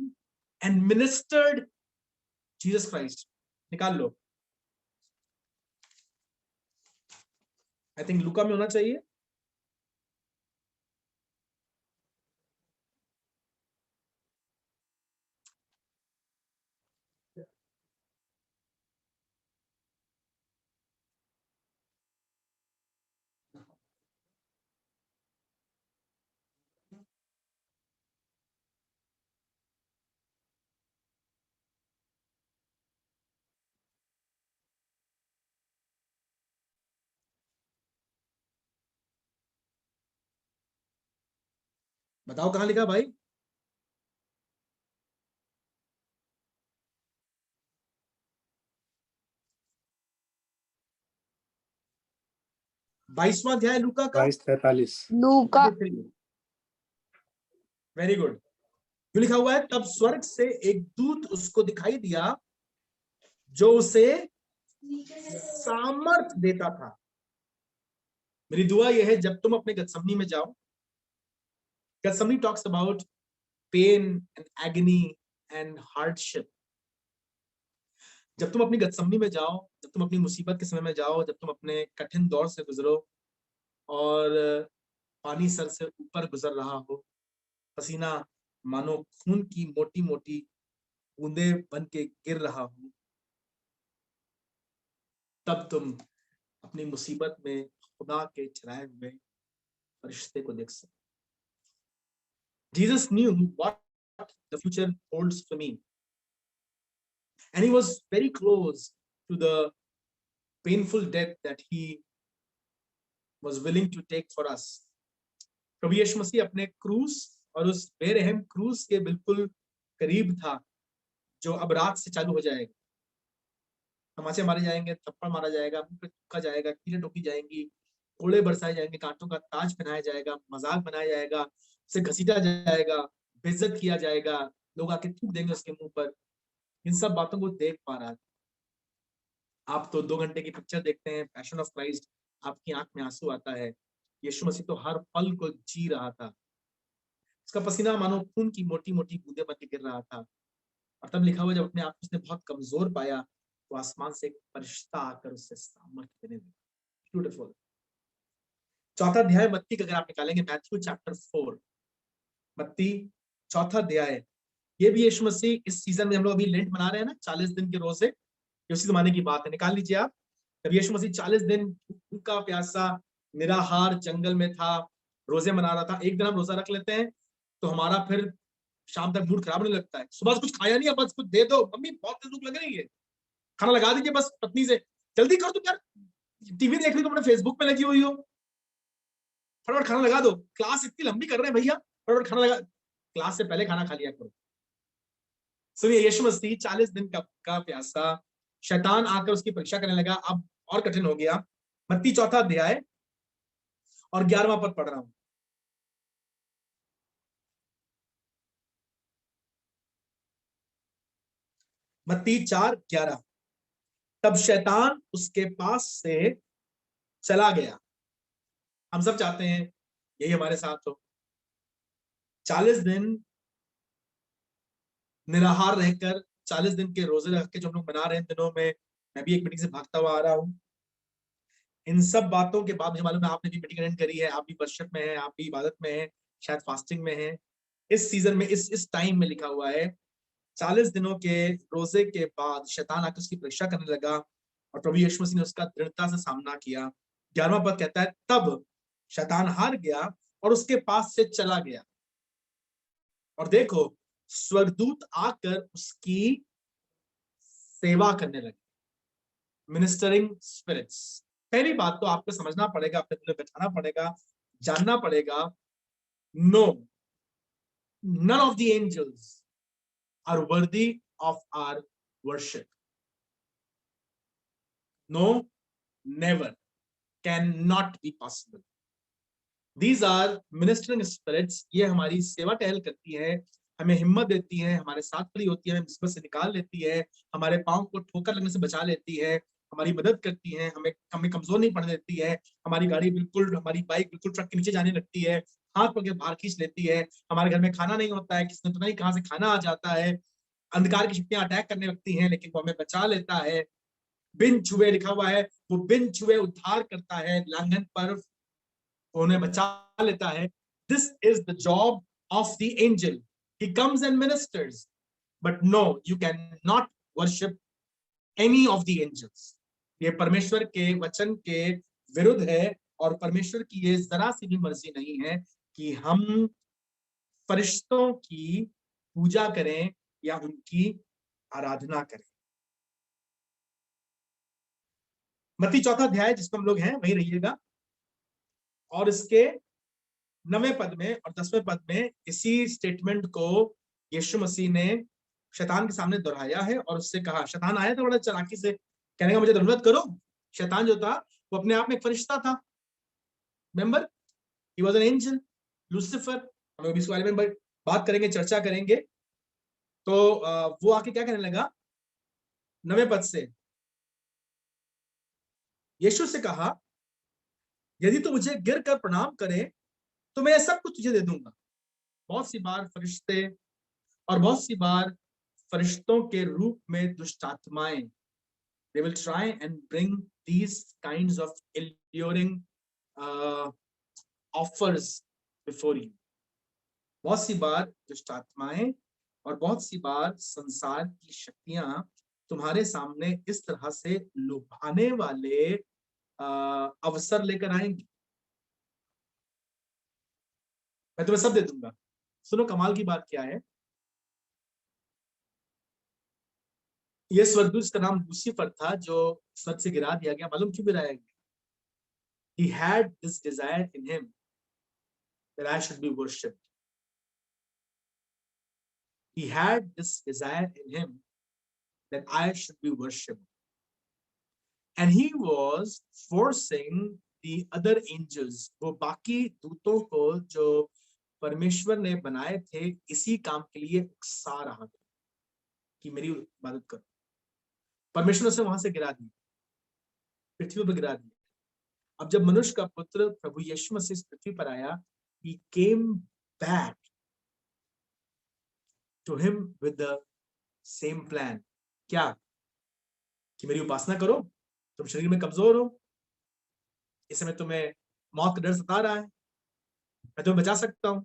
and ministered Jesus Christ. निकाल लो, आई थिंक लूका में होना चाहिए। बताओ कहां लिखा भाई? बाईसवां अध्याय लूका का 22:43 लूका। Very good. जो लिखा हुआ है, तब स्वर्ग से एक दूत उसको दिखाई दिया जो उसे सामर्थ देता था। मेरी दुआ यह है, जब तुम अपने गतसमनी में जाओ, Gethsemane talks about pain and agony and hardship. जब तुम अपनी गतसमनी में जाओ, जब तुम अपनी मुसीबत के समय में जाओ, जब तुम अपने कठिन दौर से गुजरो और पानी सर से ऊपर गुजर रहा हो, पसीना मानो खून की मोटी मोटी बूंदे बन के गिर रहा हो, तब तुम अपनी मुसीबत में खुदा के चलाए हुए फरिश्ते को देख सकते। Jesus knew what the future holds for me, and he was very close to the painful death that he was willing to take for us. प्रभु यीशु मसीह अपने क्रूस और उस बेरहम क्रूस के बिल्कुल करीब था, जो अब रात से चालू हो जाएगा। तमाचे मारे जाएंगे, थप्पड़ मारा जाएगा, मुंह पे थूका जाएगा, कीलें ठोकी जाएंगी, कोड़े बरसाए जाएंगे, कांटों का ताज पहनाया जाएगा, मजाक बनाया जाएगा, उसे घसीटा जाएगा, बेइज्जत किया जाएगा, लोग आके थूक देंगे उसके मुंह पर। इन सब बातों को देख पा रहा था। आप तो 2 घंटे की पिक्चर देखते हैं पैशन ऑफ क्राइस्ट, आपकी आंख में आंसू आता है। यीशु मसीह तो हर पल को जी रहा था, उसका पसीना मानो खून की मोटी मोटी बूंदे बन के गिर रहा था। और तब लिखा हुआ, जब अपने आप को उसने बहुत कमजोर पाया तो आसमान से एक फरिश्ता आकर उससे सामर्थ्य देने लगा। ब्यूटीफुल। चौथा अध्याय मत्ती का अगर आप निकालेंगे, मैथ्यू चैप्टर 4, मत्ती चौथा अध्याय। ये भी यीशु मसीह इस सीजन में, हम लोग अभी लेंट मना रहे हैं ना, 40 दिन के रोजे, ये उसी जमाने की बात है, निकाल लीजिए आप। जब यीशु मसीह 40 दिन भूखा प्यासा निराहार जंगल में था, रोजे मना रहा था। एक दिन हम रोजा रख लेते हैं तो हमारा फिर शाम तक मूड खराब होने लगता है। सुबह से कुछ खाया नहीं है, बस कुछ दे दो, मम्मी बहुत तेज भूख लग रही है, खाना लगा दीजिए बस पत्नी से, जल्दी कर दो यार, टीवी देख रही हो, अपने फेसबुक पे लगी हुई हो, फटाफट खाना लगा दो, क्लास इतनी लंबी कर रहे हैं भैया, फटाफट खाना लगा, क्लास से पहले खाना खा लिया करो। सुनिए, यीशु मसीह 40 दिन का प्यासा, शैतान आकर उसकी परीक्षा करने लगा। अब और कठिन हो गया। मत्ती चौथा अध्याय और 11वां पद पढ़ रहा हूं। मत्ती 4:11। तब शैतान उसके पास से चला गया। हम सब चाहते हैं यही हमारे साथ हो, 40 दिन निराहार रहकर, 40 दिन के रोजे रख के जो हम लोग मना रहे हैं दिनों में। मैं भी एक मीटिंग से भागता हुआ आ रहा हूँ। इन सब बातों के बाद मुझे मालूम है आपने भी मीटिंग अटेंड करी है, आप भी वर्शिप में हैं, आप भी इबादत में हैं, शायद फास्टिंग में हैं। इस सीजन में, इस टाइम में लिखा हुआ है, 40 दिनों के रोजे के बाद शैतान आकर उसकी परीक्षा करने लगा और प्रभु यीशु मसीह ने उसका दृढ़ता से सामना किया। 11वां पद कहता है, तब शैतान हार गया और उसके पास से चला गया। और देखो, स्वर्गदूत आकर उसकी सेवा करने लगे। Ministering spirits. पहली बात तो आपको समझना पड़ेगा, अपने दिल में बैठाना पड़ेगा, जानना पड़ेगा, no, none of the angels are worthy of our worship. No, never, cannot be possible. These are ministering spirits. ये हमारी सेवा टहल करती है, हमें हिम्मत देती है, हमारे साथ खड़ी होती है, हमें मुसीबत से निकाल लेती है, हमारे पांव को ठोकर लगने से बचा लेती है, हमारी मदद करती है, हमें कमजोर नहीं पड़ने देती है, हमारी गाड़ी बिल्कुल, हमारी बाइक बिल्कुल ट्रक के नीचे जाने लगती है, हाथ पकड़ के बाहर खींच लेती है, हमारे घर में खाना नहीं होता है, किसने पता नहीं कहां से खाना आ जाता है, अंधकार की शक्तियां अटैक करने लगती हैं, लेकिन वो हमें बचा लेता है। बिन छुए लिखा हुआ है, वो बिन छुए उद्धार करता है, लांघन पर उन्हें बचा लेता है। This is the job of the angel. He comes and ministers, but no, you can not worship any of the angels. ये परमेश्वर के वचन के विरुद्ध है और परमेश्वर की ये जरा सी भी मर्जी नहीं है कि हम फरिश्तों की पूजा करें या उनकी आराधना करें। मत्ती चौथा अध्याय जिसमें हम लोग हैं वही रहिएगा, और इसके 9वें पद में और 10वें पद में इसी स्टेटमेंट को यीशु मसीह ने शैतान के सामने दोहराया है और उससे कहा। शैतान आया था बड़ा चालाकी से, कहने का मुझे दंडवत करो। शैतान जो था वो अपने आप में एक फरिश्ता था, remember, he was an angel, Lucifer. हम अभी इस बारे में बात करेंगे, चर्चा करेंगे। तो वो आके क्या कहने लगा 9वें पद से, यीशु से कहा, यदि तू मुझे गिर कर प्रणाम करे तो मैं सब कुछ तुझे दे दूंगा। बहुत सी बार फरिश्ते और बहुत सी बार फरिश्तों के रूप में दुष्ट आत्माएं, they will try and bring these kinds of alluring offers before you. बहुत सी बार दुष्ट आत्माएं और बहुत सी बार संसार की शक्तियां तुम्हारे सामने इस तरह से लुभाने वाले अवसर लेकर आएंगी। मैं तुम्हें सब दे दूंगा। सुनो, कमाल की बात क्या है, ये स्वर्गदूत, इसका नाम लूसीफर था, जो स्वर्ग से गिरा दिया गया। मालूम क्यों गिराया गया? He had this desire in him that I should be worshipped. He had this desire in him that I should be worshipped. And he was forcing the other angels, वो बाकी दूतों को जो परमेश्वर ने बनाए थे इसी काम के लिए उकसा रहा था कि मेरी इबादत करो। परमेश्वर ने उसे वहां से गिरा दिया, पृथ्वी पर गिरा दिया। अब जब मनुष्य का पुत्र प्रभु यीशु मसीह इस पृथ्वी पर आया, he came back to him with the same plan। क्या? कि मेरी उपासना करो, तुम शरीर में कमजोर हो, इस समय तुम्हें मौत का डर सता रहा है, मैं तुम्हें बचा सकता हूं,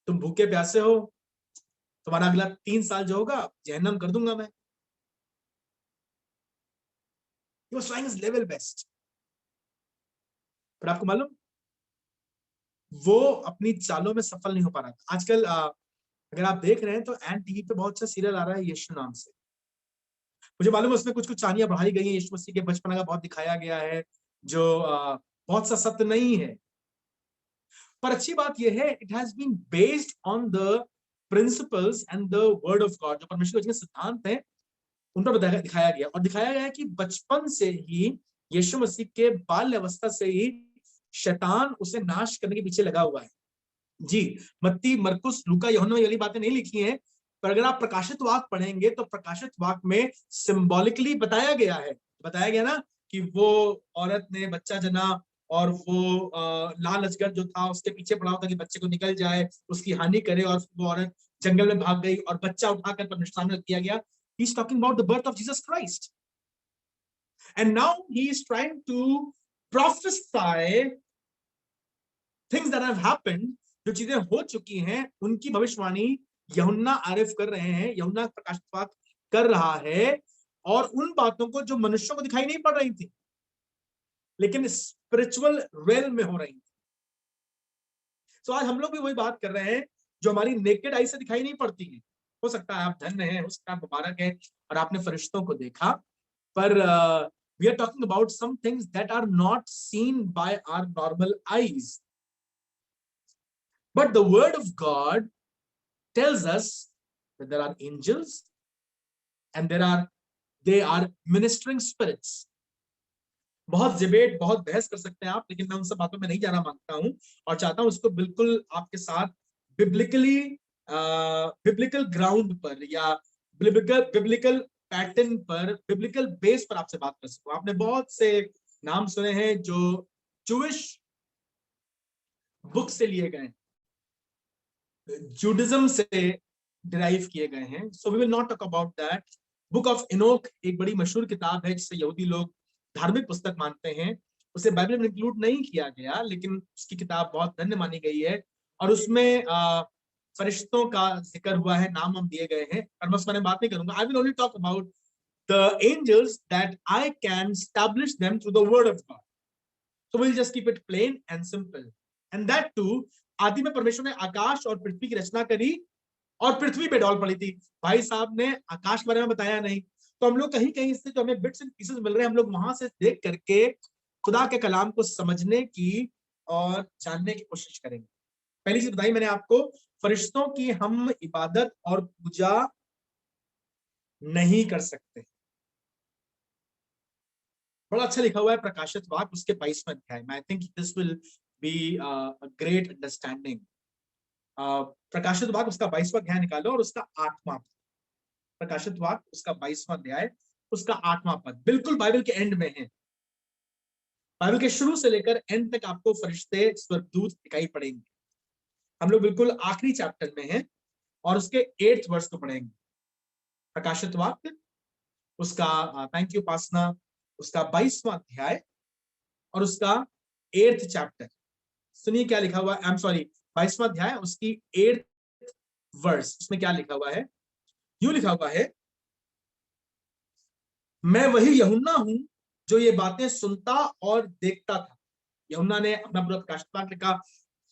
तुम भूखे प्यासे हो, तुम्हारा अगला 3 साल जो होगा जहन्नम कर दूंगा मैं। He was trying his level best। पर आपको मालूम, वो अपनी चालों में सफल नहीं हो पा रहा था। आजकल अगर आप देख रहे हैं तो एन टीवी पे बहुत सा सीरियल आ रहा है यीशु नाम से। मुझे मालूम है उसमें कुछ कुछ कहानियां बढ़ाई गई हैं, यीशु मसीह के बचपन का बहुत दिखाया गया है, जो बहुत सा सत्य नहीं है। पर अच्छी बात यह है, it has been based on the principles and the word of God. जो परमेश्वर के सिद्धांत हैं उन पर दिखाया गया, और दिखाया गया है कि बचपन से ही यीशु मसीह के बाल्य अवस्था से ही शैतान उसे नाश करने के पीछे लगा हुआ है। जी, मत्ती, मरकुस, लूका, यूहन्ना ये वाली बातें नहीं लिखी हैं, पर अगर आप प्रकाशित वाक्य पढ़ेंगे तो प्रकाशित वाक्य में सिंबॉलिकली बताया गया ना कि वो औरत ने बच्चा जना और वो लाल अजगर जो था उसके पीछे पड़ा था कि बच्चे को निकल जाए, उसकी हानि करे, और वो औरत जंगल में भाग गई और बच्चा उठाकर परमेश्वर सामने रख दिया गया। He's talking about the birth of Jesus Christ, and now he is trying to prophesy things that have happened। जो चीजें हो चुकी हैं उनकी भविष्यवाणी यूहन्ना आरिफ कर रहे हैं, यूहन्ना प्रकाशित वाक्य कर रहा है, और उन बातों को जो मनुष्यों को दिखाई नहीं पड़ रही थी लेकिन स्पिरिचुअल रेल में हो रही थी। तो आज हम लोग भी वही बात कर रहे हैं जो हमारी नेकेड आई से दिखाई नहीं पड़ती है। हो सकता है आप धन्य हैं, हो सकता है मुबारक है और आपने फरिश्तों को देखा, पर we are talking about some things that are not seen by our normal eyes, but the word of God tells us that there are angels and they are ministering spirits। बहुत डिबेट, बहुत बहस कर सकते हैं आप, लेकिन मैं उन सब बातों में नहीं जाना मांगता हूं और चाहता हूं उसको बिल्कुल आपके साथ बिब्लिकल ग्राउंड पर या बिब्लिकल पैटर्न पर, बिब्लिकल बेस पर आपसे बात कर सकूं। आपने बहुत से नाम सुने हैं जो जूइश बुक से लिए गए, जूडिज्म से डिराइव किए गए हैं। So we will not talk about that. Book of Enoch एक बड़ी मशहूर किताब है जिसे यहूदी लोग धार्मिक पुस्तक मानते हैं, उसे बाइबल में इंक्लूड नहीं किया गया, लेकिन उसकी किताब बहुत धन्य मानी गई है, और उसमें फरिश्तों का जिक्र हुआ है, नाम हम दिए गए हैं, और मैं उस बारे में बात नहीं करूंगा। I will only talk about the angels that I can establish them through the word of God. So we'll just keep it plain and simple, and that too, आदि में परमेश्वर ने आकाश और पृथ्वी की रचना करी और पृथ्वी पे डॉल पड़ी थी। भाई साहब ने आकाश के बारे में बताया नहीं, तो हम लोग कहीं कहीं से जो हमें बिट्स एंड पीसेस मिल रहे हैं, हम लोग वहां से देख करके खुदा के कलाम को समझने की और जानने की कोशिश करेंगे। पहली चीज बताई मैंने आपको, फरिश्तों की हम इबादत और पूजा नहीं कर सकते। बड़ा अच्छा लिखा हुआ है प्रकाशित वाक्य उसके 22वें अध्याय में। I think this will be a great understanding. प्रकाशित वाक्य उसका 22वां अध्याय निकालो और उसका 8वां पद। प्रकाशित वाक्य उसका 22वां अध्याय उसका 8वां पद बिल्कुल बाइबल के एंड में है। बाइबल के शुरू से लेकर एंड तक आपको फरिश्ते, स्वर्गदूत दिखाई पड़ेंगे। हम लोग बिल्कुल आखिरी चैप्टर में हैं और उसके 8th वर्स को पढ़ेंगे। प्रकाशित वाक्य उसका थैंक यू उपासना, उसका 22वां अध्याय और उसका 8th चैप्टर। सुनिए क्या लिखा हुआ है। आई एम सॉरी, 22वां अध्याय उसकी 8th वर्स, उसमें क्या लिखा हुआ है? यूं लिखा हुआ है, मैं वही यूहन्ना हूं जो ये बातें सुनता और देखता था। यूहन्ना ने अपना पूरा प्रकाशित वाक्य लिखा।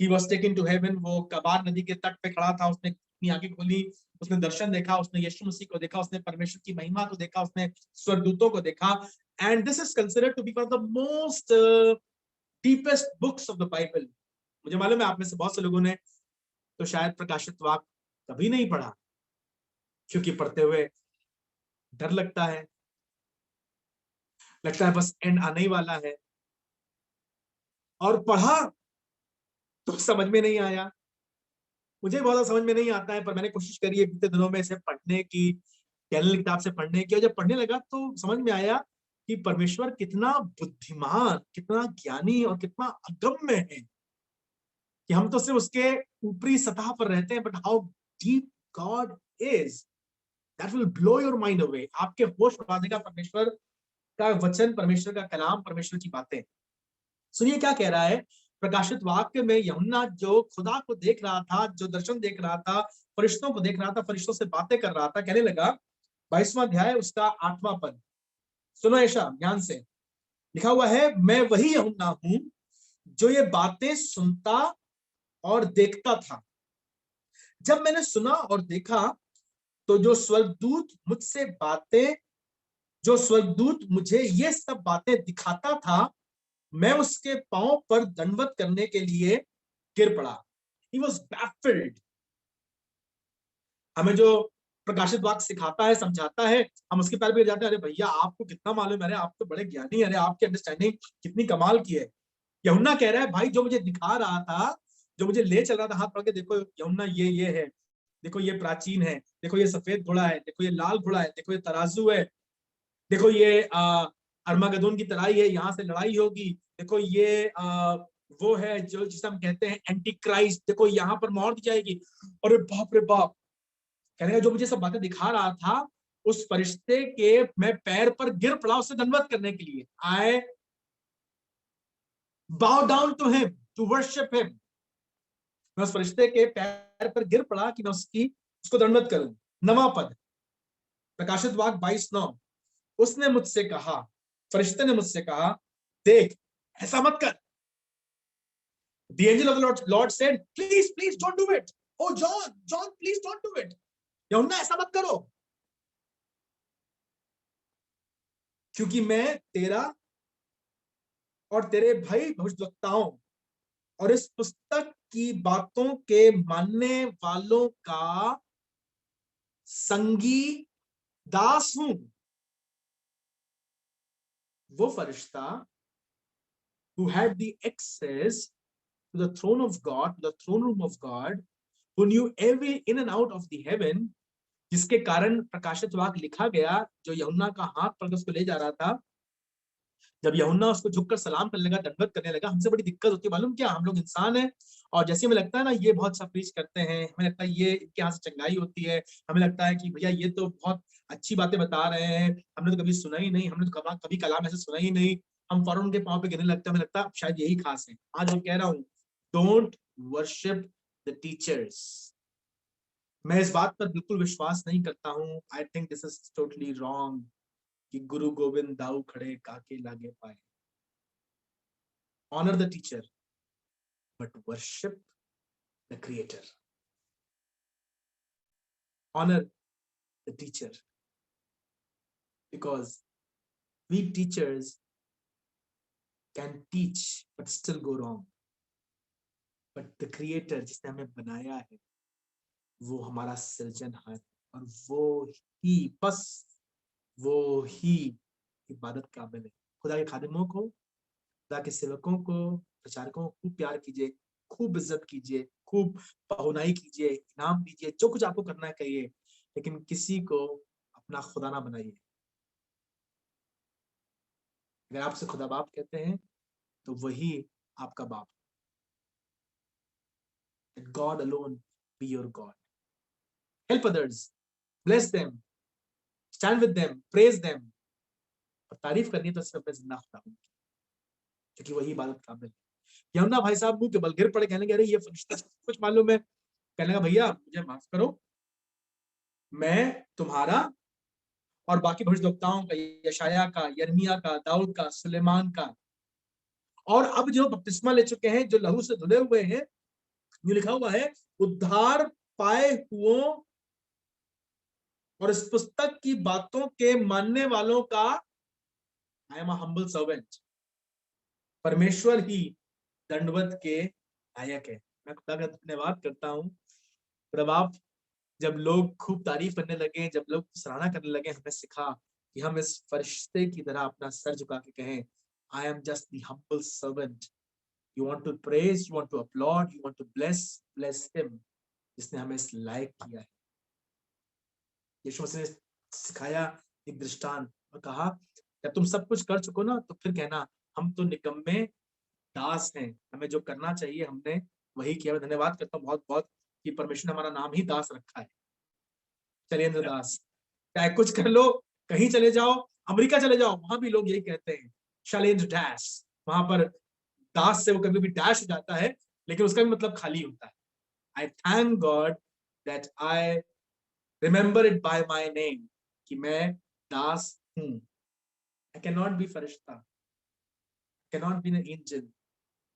He was taken to heaven. वो कबार नदी के तट पे खड़ा था, उसने अपनी आंखें खोली, उसने दर्शन देखा, उसने यीशु मसीह को देखा, उसने परमेश्वर की महिमा को देखा, उसने स्वर्गदूतों को देखा। And this is considered to be one of the most deepest books of the Bible. मुझे मालूम है आप में से बहुत से लोगों ने तो शायद प्रकाशित वाक्य कभी नहीं पढ़ा, क्योंकि पढ़ते हुए डर लगता है बस एंड आने ही वाला है। और पढ़ा तो समझ में नहीं आया। मुझे बहुत ज्यादा समझ में नहीं आता है, पर मैंने कोशिश करी है बीते दिनों में इसे पढ़ने की, डैनियल किताब से पढ़ने की, और जब पढ़ने लगा तो समझ में आया कि परमेश्वर कितना बुद्धिमान, कितना ज्ञानी और कितना अगम्य है, कि हम तो सिर्फ उसके ऊपरी सतह पर रहते हैं, but how deep God is, that will blow your mind away. आपके होश उड़ा देगा परमेश्वर का वचन, परमेश्वर का कलाम, परमेश्वर की बातें। सुनिए क्या कह रहा है प्रकाशित वाक्य में। यूहन्ना जो खुदा को देख रहा था, जो दर्शन देख रहा था, फरिश्तों को देख रहा था, फरिश्तों से बातें कर रहा था, कहने लगा, 22वां अध्याय उसका 8वां पद, सुनो ऐसा ध्यान से लिखा हुआ है, मैं वही यूहन्ना हूं जो ये बातें सुनता और देखता था। जब मैंने सुना और देखा तो जो स्वर्गदूत मुझे ये सब बातें दिखाता था, मैं उसके पांव पर दंडवत करने के लिए गिर पड़ा। He was baffled। हमें जो प्रकाशित वाक्य सिखाता है, समझाता है, हम उसके पैर पे गिर जाते हैं, अरे भैया आपको कितना मालूम है, अरे आप तो बड़े ज्ञानी है, अरे आपकी अंडरस्टैंडिंग कितनी कमाल की है। यूहन्ना कह रहा है, भाई जो मुझे दिखा रहा था, जो मुझे ले चल रहा था हाथ पकड़ के, देखो यूहन्ना ये है, देखो ये प्राचीन है, देखो ये सफेद घोड़ा है, देखो ये लाल घोड़ा है, देखो ये तराजू है, देखो ये अरमागदोन की तराई है, यहाँ से लड़ाई होगी, देखो ये वो है जो जिसे हम कहते हैं एंटी क्राइस्ट, देखो यहाँ पर मोहर दी जाएगी। अरे बाप रे बाप, कहने का जो मुझे सब बातें दिखा रहा था, उस फरिश्ते के मैं पैर पर गिर पड़ा उससे दंडवत करने के लिए। I bow down to him, to worship him. मैं उस फरिश्ते के पैर पर गिर पड़ा कि मैं उसको दंडवत करूं। 9वां पद, प्रकाशित वाक्य 22:9, उसने मुझसे कहा, फरिश्ते ने मुझसे कहा, देख ऐसा मत कर। The angel of the Lord said, please, please don't do it. Oh John, please don't do it. यूहन्ना ऐसा मत करो, क्योंकि मैं तेरा और तेरे भाई भविष्यद्वक्ताओं और इस पुस्तक की बातों के मानने वालों का संगी दास हूं। वो फरिश्ता who had the access to the throne of God, to the throne room of God, who knew every in and out of the heaven, जिसके कारण प्रकाशित वाक्य लिखा गया, जो यूहन्ना का हाथ पकड़ उसको ले जा रहा था, जब यूहन्ना उसको झुककर सलाम करने लगा, दंडवत करने लगा। हमसे बड़ी दिक्कत होती है मालूम क्या, हम लोग इंसान हैं, और जैसे हमें लगता है ना ये बहुत सा प्रीच करते हैं, हमें लगता है ये इनके यहाँ से चंगाई होती है, हमें लगता है कि भैया ये तो बहुत अच्छी बातें बता रहे हैं, हमने तो कभी सुना ही नहीं, हमने तो कभी कलाम ऐसे सुना ही नहीं, हम फौरन उनके पाँव पे गिरने लगते हैं, हमें लगता है शायद यही खास है। आज मैं कह रहा हूँ, डोंट वर्शिप द टीचर्स। मैं इस बात पर बिल्कुल विश्वास नहीं करता हूँ, I think this is totally wrong, कि गुरु गोविंद दाऊ खड़े काके लागे पाए। Honor the teacher, but worship the creator. Honor the teacher, because we teachers can teach but still go wrong, but the creator जिसने हमें बनाया है, वो हमारा सृजनहार, और वो ही इबादत काबिल है। खुदा के खादिमों को, खुदा के सेवकों को, प्रचारकों को खूब प्यार कीजिए, खूब इज्जत कीजिए, खूब पहुनाई कीजिए, इनाम दीजिए, जो कुछ आपको करना चाहिए, लेकिन किसी को अपना खुदा ना बनाइए। अगर आपसे खुदा बाप कहते हैं तो वही आपका बाप। Let God alone be your God. Help others, bless them, stand with them, praise them। और तारीफ करनी है तो सिर्फ अपने जिंदा खुदा की, क्योंकि वही इबादत काबिल है। यूहन्ना भाई साहब मुंह के बल गिर पड़े, कहने लगे अरे ये फरिश्ता कुछ मालूम है। कहने लगा भैया मुझे माफ करो, मैं तुम्हारा और बाकी भविष्यद्वक्ताओं का, यशायाह का, यिर्मयाह का, दाऊद का, सुलेमान का, और अब जो बपतिस्मा ले चुके हैं, जो लहू से धुले हुए हैं, जो लिखा हुआ है, उद्धार पाए हुओं और इस पुस्तक की बातों के मानने वालों का, I am a humble servant. परमेश्वर ही दंडवत के लायक है। मैं खुदा का धन्यवाद करता हूँ। जब जब लोग खूब तारीफ करने लगे, जब लोग सराहना करने लगे, हमें सिखा कि हम इस फरिश्ते की तरह अपना सर झुका के कहें, I am just the humble servant You want to praise, you want to applaud, you want to bless him, जिसने हमें इस लायक किया है। यीशु मसीह ने सिखाया एक दृष्टांत और कहा, जब तुम सब कुछ कर चुको ना, तो फिर कहना हम तो निकम्मे दास हैं, हमें जो करना चाहिए हमने वही किया। मैं धन्यवाद करता हूँ बहुत बहुत कि परमेश्वर ने हमारा नाम ही दास रखा है, शैलेंद्र दास। चाहे कुछ कर लो, कहीं चले जाओ, अमेरिका चले जाओ, वहां भी लोग यही कहते हैं शैलेंद्र डैश। वहां पर दास से वो कभी भी डैश हो जाता है, लेकिन उसका भी मतलब खाली होता है। आई thank God that I remember it by my name, कि मैं दास हूं। I can not be Firishta, can not be an angel.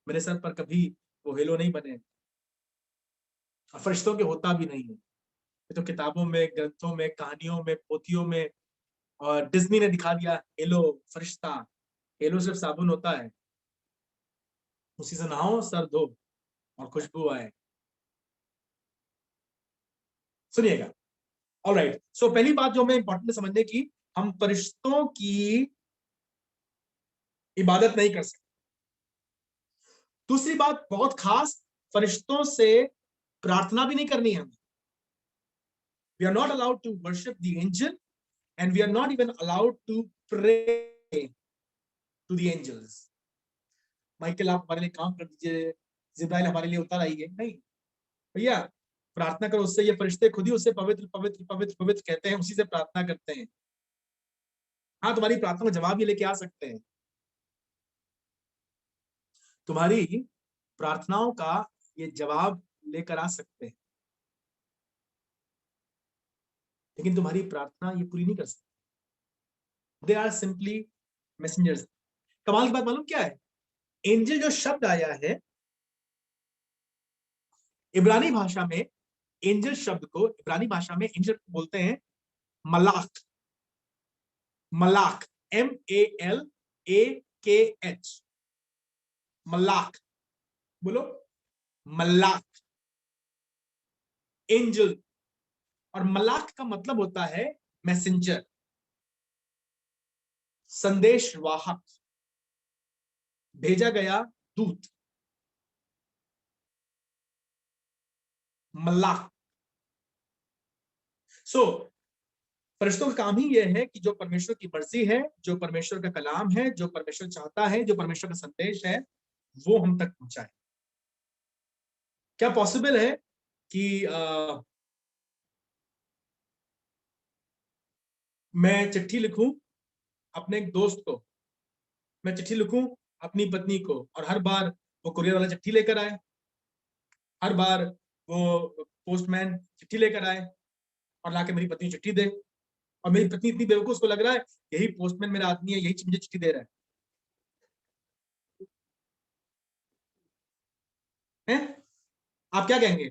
मेरे सर पर कभी वो हेलो नहीं बने, और फरिश्तों के होता भी नहीं है। ये तो किताबों में, ग्रंथों में, कहानियों में, पोथियों में, और डिज्नी ने दिखा दिया हेलो फरिश्ता। हेलो सिर्फ साबुन होता है, उसी से नहाओ, सर धो और खुशबू आए। सुनिएगा, ऑलराइट। सो पहली बात जो हमें इंपॉर्टेंट समझने की, हम फरिश्तों की इबादत नहीं कर सकते। दूसरी बात बहुत खास, फरिश्तों से प्रार्थना भी नहीं करनी है हमें। We are not allowed to worship the angel, and we are not even allowed to pray to the angels. Michael आप हमारे लिए काम कर दीजिए, जिब्राइल हमारे लिए उतर आइए, नहीं भैया, प्रार्थना करो उससे। ये फरिश्ते खुद ही उससे पवित्र पवित्र पवित्र पवित्र कहते हैं, उसी से प्रार्थना करते हैं। हाँ, तुम्हारी प्रार्थना का जवाब ये लेके आ सकते हैं, तुम्हारी प्रार्थनाओं का ये जवाब लेकर आ सकते हैं, लेकिन तुम्हारी प्रार्थना ये पूरी नहीं कर सकते। They are simply messengers. कमाल की बात मालूम क्या है? एंजल जो शब्द आया है इब्रानी भाषा में, एंजल शब्द को इब्रानी भाषा में एंजल को बोलते हैं मलाक। मलाक, MALAKH, मलाक। बोलो मलाक, एंजल। और मलाक का मतलब होता है मैसेंजर, संदेशवाहक, भेजा गया दूत, मलाक। सो फरिश्तों का काम ही यह है कि जो परमेश्वर की मर्जी है, जो परमेश्वर का कलाम है, जो परमेश्वर चाहता है, जो परमेश्वर का संदेश है, वो हम तक पहुंचाए। क्या पॉसिबल है कि मैं चिट्ठी लिखूं अपने एक दोस्त को, मैं चिट्ठी लिखूं अपनी पत्नी को, और हर बार वो कुरियर वाला चिट्ठी लेकर आए, हर बार वो पोस्टमैन चिट्ठी लेकर आए और लाके मेरी पत्नी चिट्ठी दे, और मेरी पत्नी इतनी बेवकूफ, उसको लग रहा है यही पोस्टमैन मेरा आदमी है, यही मुझे चिट्ठी दे रहा है? आप क्या कहेंगे?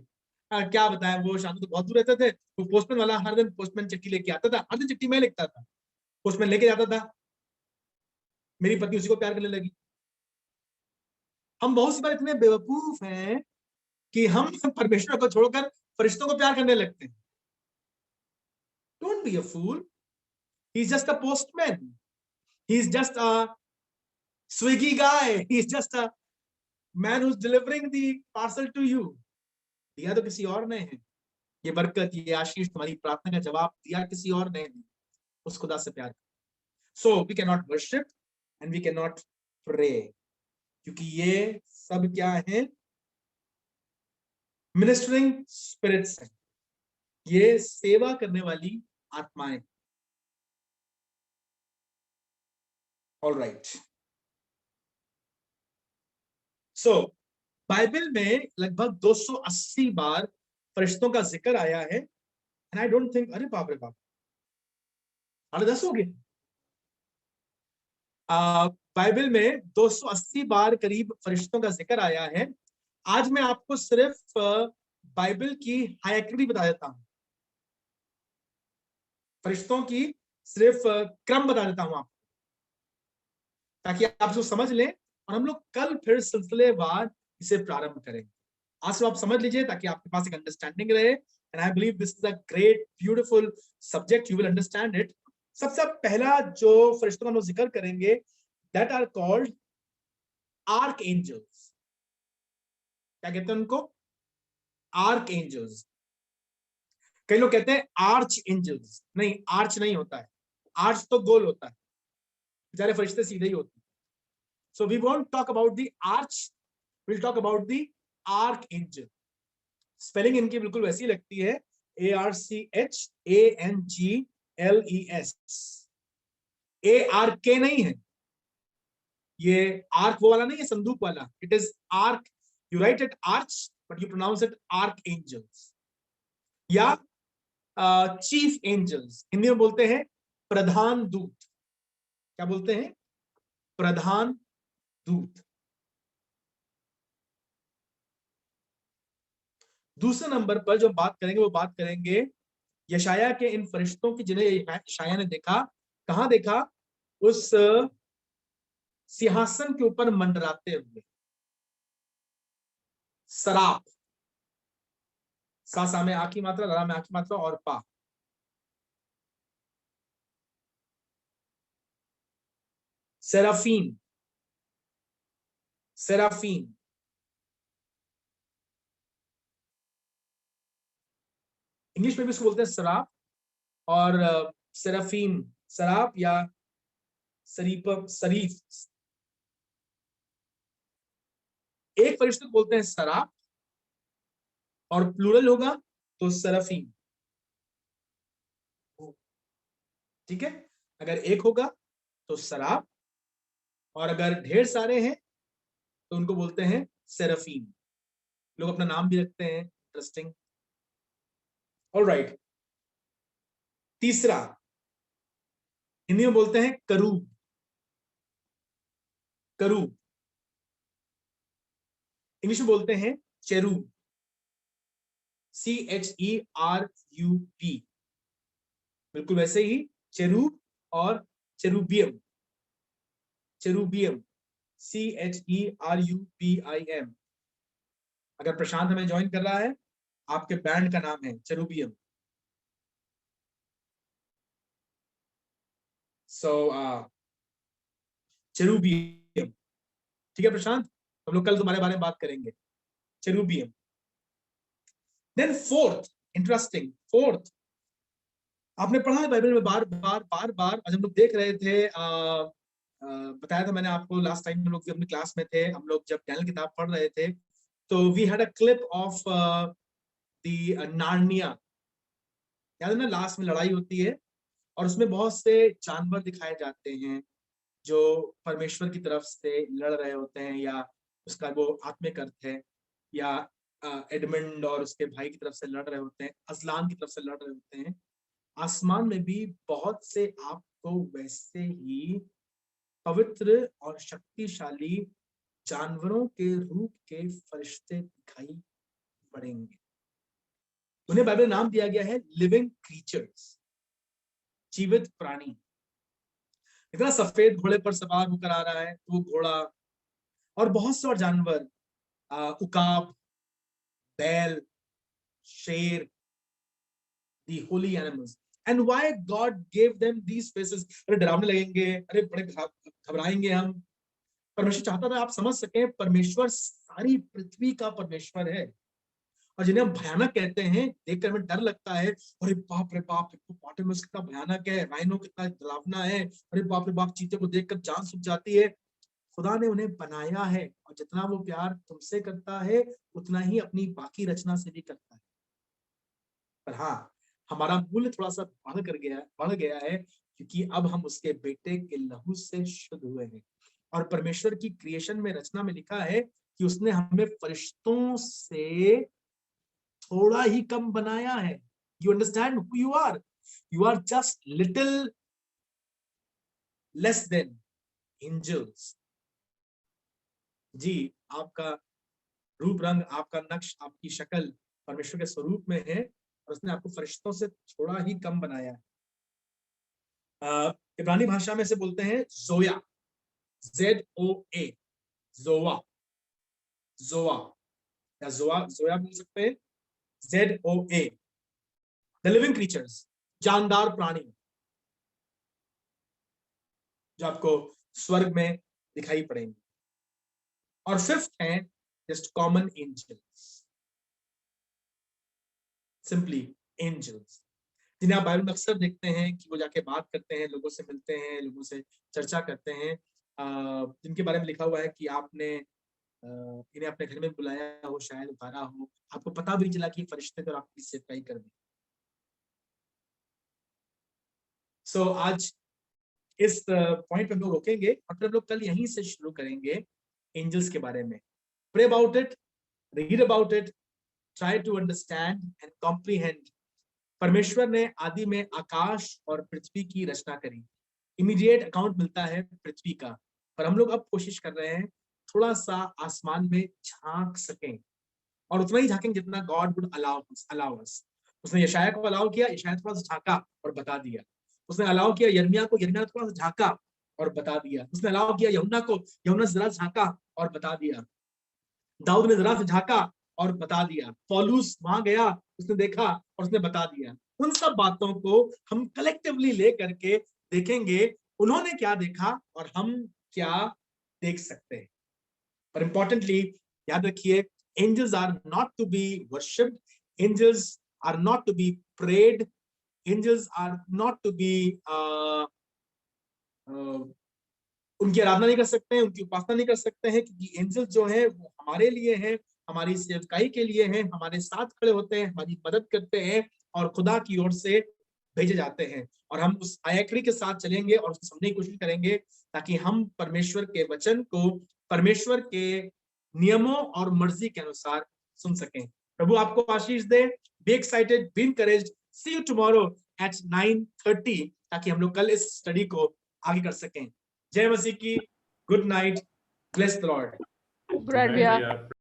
क्या बताएं, वो शादी तो बहुत दूर रहते थे, वो पोस्टमैन वाला हर दिन पोस्टमैन चिट्ठी लेके आता था, हर दिन चिट्ठी मैं लिखता था, पोस्टमैन लेके जाता था, मेरी पत्नी उसी को प्यार करने लगी। हम बहुत सी बार इतने बेवकूफ हैं कि हम परमेश्वर को छोड़कर फरिश्तों को प्यार करने लगते हैं। Don't be a fool, he is just a postman, he is just a Swiggy guy, he is just a man who is delivering the parcel to you. दिया तो किसी और ने है, ये बरकत, ये आशीष, तुम्हारी प्रार्थना का जवाब दिया किसी और ने, उस खुदा से प्यार। So we can not worship and we can not pray, क्योंकि ये सब क्या है? मिनिस्टरिंग स्पिरिट्स है, ये सेवा करने वाली आत्माएं। ऑलराइट। सो बाइबल में लगभग 280 बार फरिश्तों का जिक्र आया है, एंड आई डोंट थिंक, अरे बाप रे बाप, 10 हो गए। बाइबल में 280 बार करीब फरिश्तों का जिक्र आया है। आज मैं आपको सिर्फ बाइबल की हायरार्की बता देता हूं, फरिश्तों की सिर्फ क्रम बता देता हूं आपको, ताकि आप इसको समझ लें, और हम लोग कल फिर सिलसिलेवार इसे प्रारंभ करेंगे। आज से आप समझ लीजिए ताकि आपके पास एक अंडरस्टैंडिंग रहे, and I believe this is a great beautiful subject, you will understand it. सबसे पहला जो फरिश्तों का हम लोग जिक्र करेंगे, that are called arch angels. क्या कहते हैं उनको? Arch angels. कई लोग कहते हैं आर्च एंजल्स, नहीं, आर्च नहीं होता है, आर्च तो गोल होता है, बेचारे फरिश्ते सीधे ही होते हैं। So we won't talk about the arch, will talk about the arch angel. Spelling इनकी बिल्कुल वैसी लगती है, ARCHANGLES। ARK नहीं है, ये आर्क वो वाला नहीं है, संदूक वाला। It is arch, you write it arch but you pronounce it arch angels. या चीफ एंजल्स, हिंदी में बोलते हैं प्रधान दूत। क्या बोलते हैं? प्रधान दूत। दूसरे नंबर पर जो बात करेंगे वो बात करेंगे यशाया के इन फरिश्तों की जिन्हें यशाया ने देखा। कहां देखा? उस सिंहासन के ऊपर मंडराते हुए। सराप, सा में आ की मात्रा, रा में आ की मात्रा और पा। सेराफीन, सेराफीन। इंग्लिश में भी इसको बोलते हैं सराप और सेराफीन, सराप या शरीफ। एक फरिश्ते को बोलते हैं सराप और प्लूरल होगा तो सराफीन। ठीक है, अगर एक होगा तो सराप और अगर ढेर सारे हैं तो उनको बोलते हैं सेराफीन। लोग अपना नाम भी रखते हैं, इंटरेस्टिंग। ऑलराइट, तीसरा हिंदी में बोलते हैं करूब। करूब, इंग्लिश में बोलते हैं चेरूब, CHERUB। बिल्कुल वैसे ही चेरूब और चेरूबियम, चेरूबियम CHERUBIM। अगर प्रशांत हमें ज्वाइन कर रहा है, आपके बैंड का नाम है चेरूबियम। सो चेरूबियम। ठीक है प्रशांत, हम लोग कल तुम्हारे बारे में बात करेंगे, चेरूबियम। देन फोर्थ, इंटरेस्टिंग, फोर्थ आपने पढ़ा है बाइबल में बार बार बार बार। आज हम लोग देख रहे थे, बताया था मैंने आपको लास्ट टाइम हम लोग अपनी क्लास में थे, हम लोग जब डैनियल किताब पढ़ रहे थे, तो we had a clip of the Narnia. याद है ना, लास्ट में लड़ाई होती है और उसमें बहुत से जानवर दिखाए जाते हैं जो परमेश्वर की तरफ से लड़ रहे होते हैं, या उसका वो आत्मिक अर्थ है, या एडमंड और उसके भाई की तरफ से लड़ रहे होते हैं, अजलान की तरफ से लड़ रहे होते हैं। आसमान में भी बहुत से आपको वैसे ही पवित्र और शक्तिशाली जानवरों के रूप के फरिश्ते दिखाई पड़ेंगे। उन्हें बाइबल नाम दिया गया है लिविंग क्रीचर्स, जीवित प्राणी। इतना सफेद घोड़े पर सवार होकर आ रहा है वो घोड़ा, और बहुत से और जानवर, उकाब, बैल, शेर, the holy animals. And why God gave them these faces? अरे डरावने लगेंगे, अरे बड़े घबराएंगे हम। परमेश्वर चाहता था आप समझ सकें, परमेश्वर सारी पृथ्वी का परमेश्वर है, और जिन्हें हम भयानक कहते हैं, देखकर हमें डर लगता है, अरे बाप रे बाप, हिप्पोपोटामस कितना भयानक है, राइनो कितना डरावना है, अरे बाप रे बाप, चीते को देखकर जान सूख जाती है। खुदा ने उन्हें बनाया है, और जितना वो प्यार तुमसे करता है उतना ही अपनी बाकी रचना से भी करता है। पर हाँ, हमारा मूल्य थोड़ा सा बढ़ गया है, क्योंकि अब हम उसके बेटे के लहू से शुद्ध हुए हैं। और परमेश्वर की क्रिएशन में, रचना में लिखा है कि उसने हमें फरिश्तों से थोड़ा ही कम बनाया है। You understand who you are? You are just little less than angels. जी, आपका रूप रंग, आपका नक्श, आपकी शक्ल परमेश्वर के स्वरूप में है, और उसने आपको फरिश्तों से थोड़ा ही कम बनाया है। इब्रानी भाषा में से बोलते हैं जोया, ZOA, जोआ, जोआ या जोया बोल सकते हैं, ZOA, द लिविंग क्रीचर्स, जानदार प्राणी जो आपको स्वर्ग में दिखाई पड़ेंगे। और फिफ्थ है just common angels, simply angels, जिन्हें आप बाइबल में अक्सर देखते हैं कि वो जाके बात करते हैं, लोगों से मिलते हैं, लोगों से चर्चा करते हैं, जिनके बारे में लिखा हुआ है कि आपने इन्हें अपने घर में बुलाया हो, शायद उतारा हो, आपको पता भी चला कि फरिश्ते तो आपकी सेवकाई कर दी। सो आज इस पॉइंट पे हम लोग रोकेंगे और फिर हम लोग कल यहीं से शुरू करेंगे एंजल्स के बारे में। Pray about it, read about it, try to understand and comprehend. परमेश्वर ने आदि में आकाश और पृथ्वी की रचना करी। इमीडिएट अकाउंट मिलता है पृथ्वी का, पर हम लोग अब कोशिश कर रहे हैं थोड़ा सा आसमान में झांक सकें, और उतना ही झांकेंगे जितना गॉड वुड अलाउ अस। उसने यशाया को अलाउ किया, यशाया थोड़ा सा झांका और बता दिया। उसने अलाउ किया यिर्मयाह को, यिर्मयाह थोड़ा सा झांका और बता दिया। उसने अलाउ किया यूहन्ना को, यूहन्ना जरा झांका और बता दिया। दाऊद ने जरा से झांका और बता दिया। पौलुस वहां गया, उसने देखा और उसने बता दिया। उन सब बातों को हम कलेक्टिवली ले करके देखेंगे उन्होंने क्या देखा और हम क्या देख सकते हैं। पर इंपॉर्टेंटली याद रखिए, angels are not to be worshipped, angels are not to be prayed, angels are not to be उनकी आराधना नहीं कर सकते हैं, उनकी उपासना नहीं कर सकते हैं, क्योंकि एंजल्स जो है वो हमारे लिए हैं, हमारी सेवकाई के लिए हैं, हमारे साथ खड़े होते हैं, हमारी मदद करते हैं और खुदा की ओर से भेजे जाते हैं। और हम उस आयाकड़ी के साथ चलेंगे और उसको समझने की कोशिश करेंगे ताकि हम परमेश्वर के वचन को परमेश्वर के नियमों और मर्जी के अनुसार सुन सकें। प्रभु आपको आशीष दे। Be excited, be encouraged. See you tomorrow at 9:30 ताकि हम लोग कल इस स्टडी को आगे कर सकें। जय मसीह की। Good night. Bless the Lord. Good night, भैया।